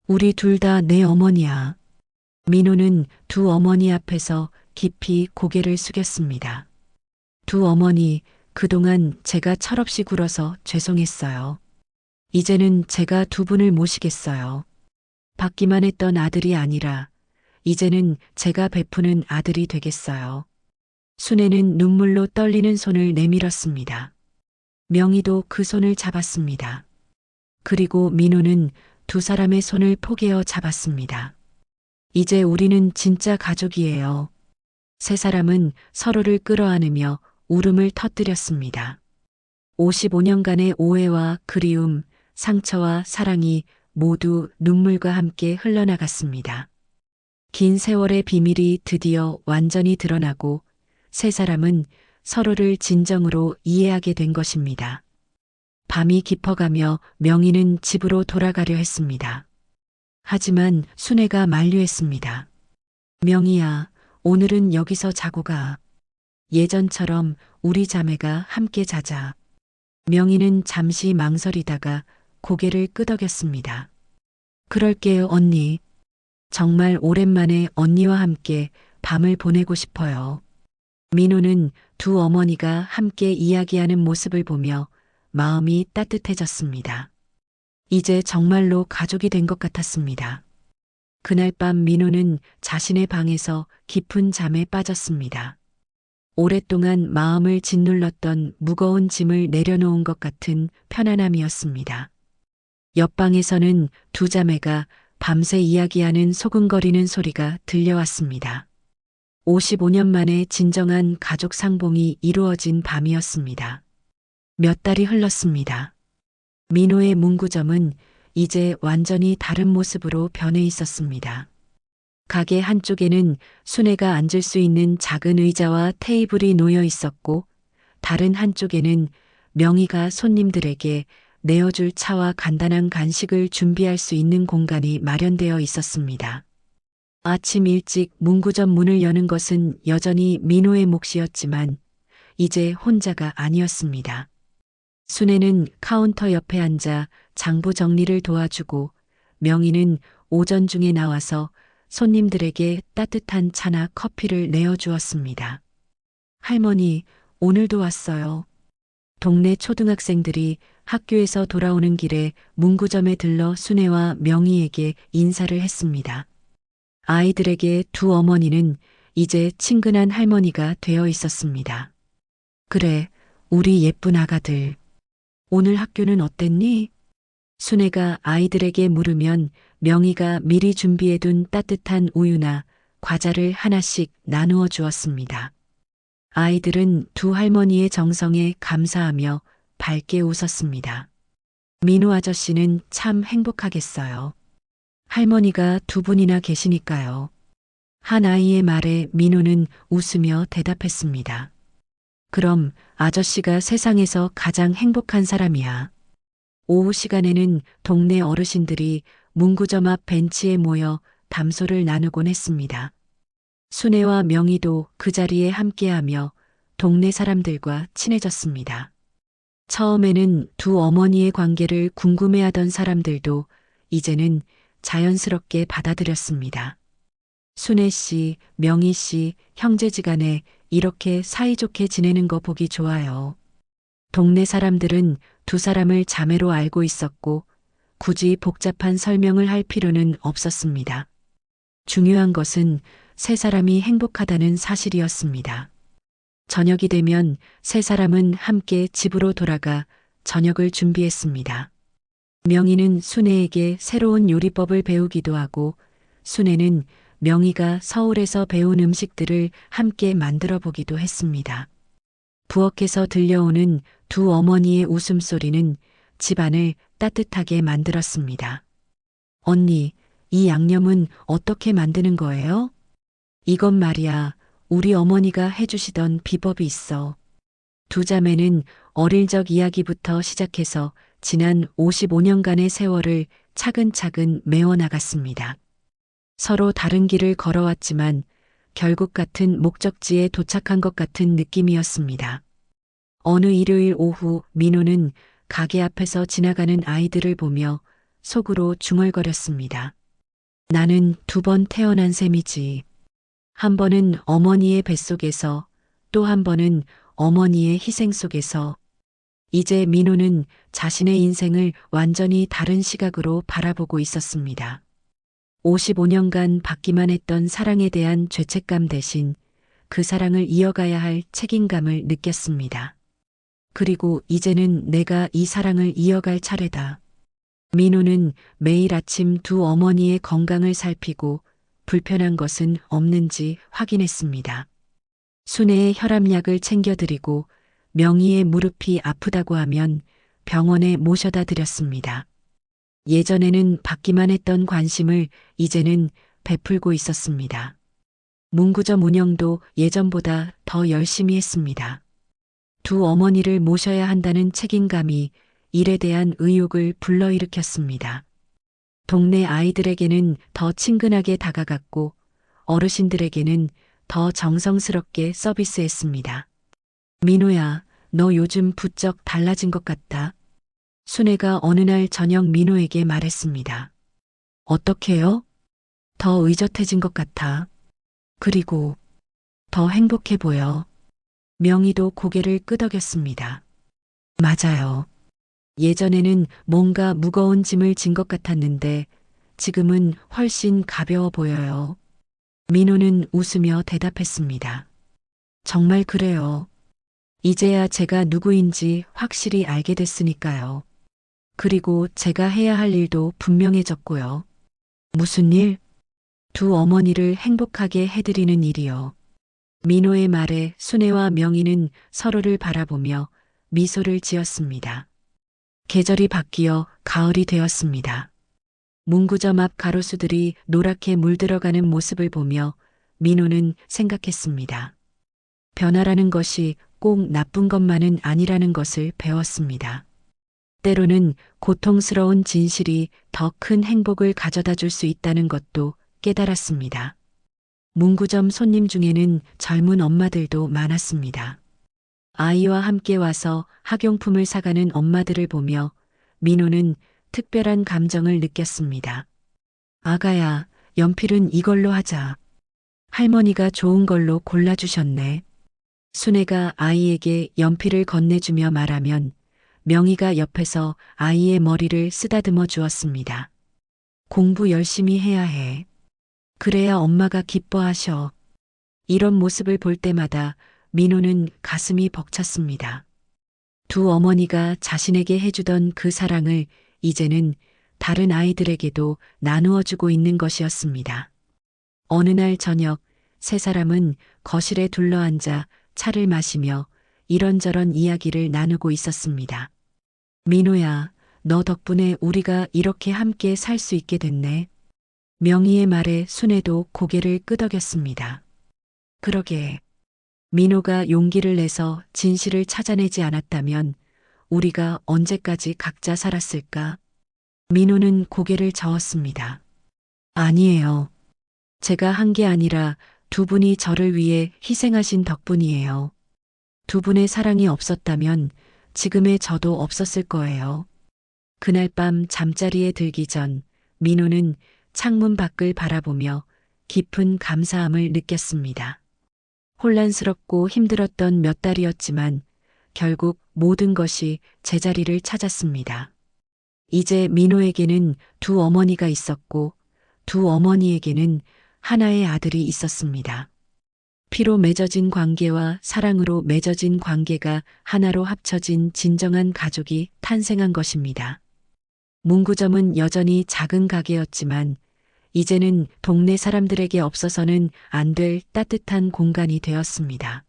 우리 둘 다 내 어머니야. 민호는 두 어머니 앞에서 깊이 고개를 숙였습니다. 두 어머니, 그동안 제가 철없이 굴어서 죄송했어요. 이제는 제가 두 분을 모시겠어요. 받기만 했던 아들이 아니라 이제는 제가 베푸는 아들이 되겠어요. 순애는 눈물로 떨리는 손을 내밀었습니다. 명희도 그 손을 잡았습니다. 그리고 민호는 두 사람의 손을 포개어 잡았습니다. 이제 우리는 진짜 가족이에요. 세 사람은 서로를 끌어안으며 울음을 터뜨렸습니다. 55년간의 오해와 그리움, 상처와 사랑이 모두 눈물과 함께 흘러나갔습니다. 긴 세월의 비밀이 드디어 완전히 드러나고 세 사람은 서로를 진정으로 이해하게 된 것입니다. 밤이 깊어가며 명희는 집으로 돌아가려 했습니다. 하지만 순애가 만류했습니다. 명희야, 오늘은 여기서 자고 가. 예전처럼 우리 자매가 함께 자자. 명희는 잠시 망설이다가 고개를 끄덕였습니다. 그럴게요, 언니. 정말 오랜만에 언니와 함께 밤을 보내고 싶어요. 민호는 두 어머니가 함께 이야기하는 모습을 보며 마음이 따뜻해졌습니다. 이제 정말로 가족이 된 것 같았습니다. 그날 밤 민호는 자신의 방에서 깊은 잠에 빠졌습니다. 오랫동안 마음을 짓눌렀던 무거운 짐을 내려놓은 것 같은 편안함이었습니다. 옆방에서는 두 자매가 밤새 이야기하는 소근거리는 소리가 들려왔습니다. 55년 만에 진정한 가족 상봉이 이루어진 밤이었습니다. 몇 달이 흘렀습니다. 민호의 문구점은 이제 완전히 다른 모습으로 변해 있었습니다. 가게 한쪽에는 순애가 앉을 수 있는 작은 의자와 테이블이 놓여 있었고, 다른 한쪽에는 명희가 손님들에게 내어줄 차와 간단한 간식을 준비할 수 있는 공간이 마련되어 있었습니다. 아침 일찍 문구점 문을 여는 것은 여전히 민호의 몫이었지만 이제 혼자가 아니었습니다. 순애는 카운터 옆에 앉아 장부 정리를 도와주고 명희는 오전 중에 나와서 손님들에게 따뜻한 차나 커피를 내어주었습니다. 할머니, 오늘도 왔어요. 동네 초등학생들이 학교에서 돌아오는 길에 문구점에 들러 순애와 명희에게 인사를 했습니다. 아이들에게 두 어머니는 이제 친근한 할머니가 되어 있었습니다. 그래, 우리 예쁜 아가들. 오늘 학교는 어땠니? 순애가 아이들에게 물으면 명희가 미리 준비해둔 따뜻한 우유나 과자를 하나씩 나누어 주었습니다. 아이들은 두 할머니의 정성에 감사하며 밝게 웃었습니다. 민호 아저씨는 참 행복하겠어요. 할머니가 두 분이나 계시니까요. 한 아이의 말에 민호는 웃으며 대답했습니다. 그럼 아저씨가 세상에서 가장 행복한 사람이야. 오후 시간에는 동네 어르신들이 문구점 앞 벤치에 모여 담소를 나누곤 했습니다. 순애와 명희도 그 자리에 함께하며 동네 사람들과 친해졌습니다. 처음에는 두 어머니의 관계를 궁금해하던 사람들도 이제는 자연스럽게 받아들였습니다. 순애 씨, 명희 씨, 형제지간에 이렇게 사이좋게 지내는 거 보기 좋아요. 동네 사람들은 두 사람을 자매로 알고 있었고 굳이 복잡한 설명을 할 필요는 없었습니다. 중요한 것은 세 사람이 행복하다는 사실이었습니다. 저녁이 되면 세 사람은 함께 집으로 돌아가 저녁을 준비했습니다. 명희는 순애에게 새로운 요리법을 배우기도 하고 순애는 명희가 서울에서 배운 음식들을 함께 만들어 보기도 했습니다. 부엌에서 들려오는 두 어머니의 웃음소리는 집안을 따뜻하게 만들었습니다. 언니, 이 양념은 어떻게 만드는 거예요? 이건 말이야, 우리 어머니가 해주시던 비법이 있어. 두 자매는 어릴 적 이야기부터 시작해서 지난 55년간의 세월을 차근차근 메워나갔습니다. 서로 다른 길을 걸어왔지만 결국 같은 목적지에 도착한 것 같은 느낌이었습니다. 어느 일요일 오후 민호는 가게 앞에서 지나가는 아이들을 보며 속으로 중얼거렸습니다. 나는 2번 태어난 셈이지. 한 번은 어머니의 뱃속에서, 또 한 번은 어머니의 희생 속에서. 이제 민호는 자신의 인생을 완전히 다른 시각으로 바라보고 있었습니다. 55년간 받기만 했던 사랑에 대한 죄책감 대신 그 사랑을 이어가야 할 책임감을 느꼈습니다. 그리고 이제는 내가 이 사랑을 이어갈 차례다. 민호는 매일 아침 2 어머니의 건강을 살피고 불편한 것은 없는지 확인했습니다. 순애의 혈압약을 챙겨드리고 명희의 무릎이 아프다고 하면 병원에 모셔다 드렸습니다. 예전에는 받기만 했던 관심을 이제는 베풀고 있었습니다. 문구점 운영도 예전보다 더 열심히 했습니다. 2 어머니를 모셔야 한다는 책임감이 일에 대한 의욕을 불러일으켰습니다. 동네 아이들에게는 더 친근하게 다가갔고 어르신들에게는 더 정성스럽게 서비스했습니다. 민호야, 너 요즘 부쩍 달라진 것 같다. 순애가 어느 날 저녁 민호에게 말했습니다. 어떻게요? 더 의젓해진 것 같아. 그리고 더 행복해 보여. 명희도 고개를 끄덕였습니다. 맞아요. 예전에는 뭔가 무거운 짐을 진 것 같았는데 지금은 훨씬 가벼워 보여요. 민호는 웃으며 대답했습니다. 정말 그래요. 이제야 제가 누구인지 확실히 알게 됐으니까요. 그리고 제가 해야 할 일도 분명해졌고요. 무슨 일? 2 어머니를 행복하게 해드리는 일이요. 민호의 말에 순애와 명희는 서로를 바라보며 미소를 지었습니다. 계절이 바뀌어 가을이 되었습니다. 문구점 앞 가로수들이 노랗게 물들어가는 모습을 보며 민호는 생각했습니다. 변화라는 것이 꼭 나쁜 것만은 아니라는 것을 배웠습니다. 때로는 고통스러운 진실이 더 큰 행복을 가져다 줄 수 있다는 것도 깨달았습니다. 문구점 손님 중에는 젊은 엄마들도 많았습니다. 아이와 함께 와서 학용품을 사가는 엄마들을 보며 민호는 특별한 감정을 느꼈습니다. 아가야, 연필은 이걸로 하자. 할머니가 좋은 걸로 골라주셨네. 순애가 아이에게 연필을 건네주며 말하면 명희가 옆에서 아이의 머리를 쓰다듬어 주었습니다. 공부 열심히 해야 해. 그래야 엄마가 기뻐하셔. 이런 모습을 볼 때마다 민호는 가슴이 벅찼습니다. 2 어머니가 자신에게 해주던 그 사랑을 이제는 다른 아이들에게도 나누어 주고 있는 것이었습니다. 어느 날 저녁 3사람은 거실에 둘러앉아 차를 마시며 이런저런 이야기를 나누고 있었습니다. 민호야, 너 덕분에 우리가 이렇게 함께 살 수 있게 됐네. 명희의 말에 순애도 고개를 끄덕였습니다. 그러게. 민호가 용기를 내서 진실을 찾아내지 않았다면 우리가 언제까지 각자 살았을까? 민호는 고개를 저었습니다. 아니에요. 제가 한 게 아니라 2 분이 저를 위해 희생하신 덕분이에요. 2 분의 사랑이 없었다면 지금의 저도 없었을 거예요. 그날 밤 잠자리에 들기 전 민호는 창문 밖을 바라보며 깊은 감사함을 느꼈습니다. 혼란스럽고 힘들었던 몇 달이었지만 결국 모든 것이 제자리를 찾았습니다. 이제 민호에게는 2 어머니가 있었고 2 어머니에게는 하나의 아들이 있었습니다. 피로 맺어진 관계와 사랑으로 맺어진 관계가 하나로 합쳐진 진정한 가족이 탄생한 것입니다. 문구점은 여전히 작은 가게였지만 이제는 동네 사람들에게 없어서는 안 될 따뜻한 공간이 되었습니다.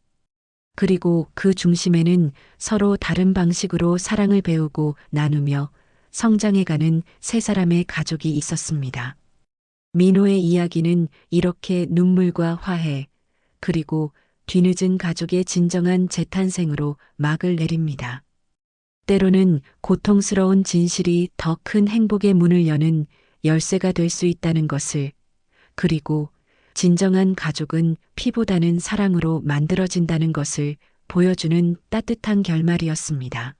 그리고 그 중심에는 서로 다른 방식으로 사랑을 배우고 나누며 성장해가는 3사람의 가족이 있었습니다. 민호의 이야기는 이렇게 눈물과 화해, 그리고 뒤늦은 가족의 진정한 재탄생으로 막을 내립니다. 때로는 고통스러운 진실이 더 큰 행복의 문을 여는 열쇠가 될 수 있다는 것을, 그리고 진정한 가족은 피보다는 사랑으로 만들어진다는 것을 보여주는 따뜻한 결말이었습니다.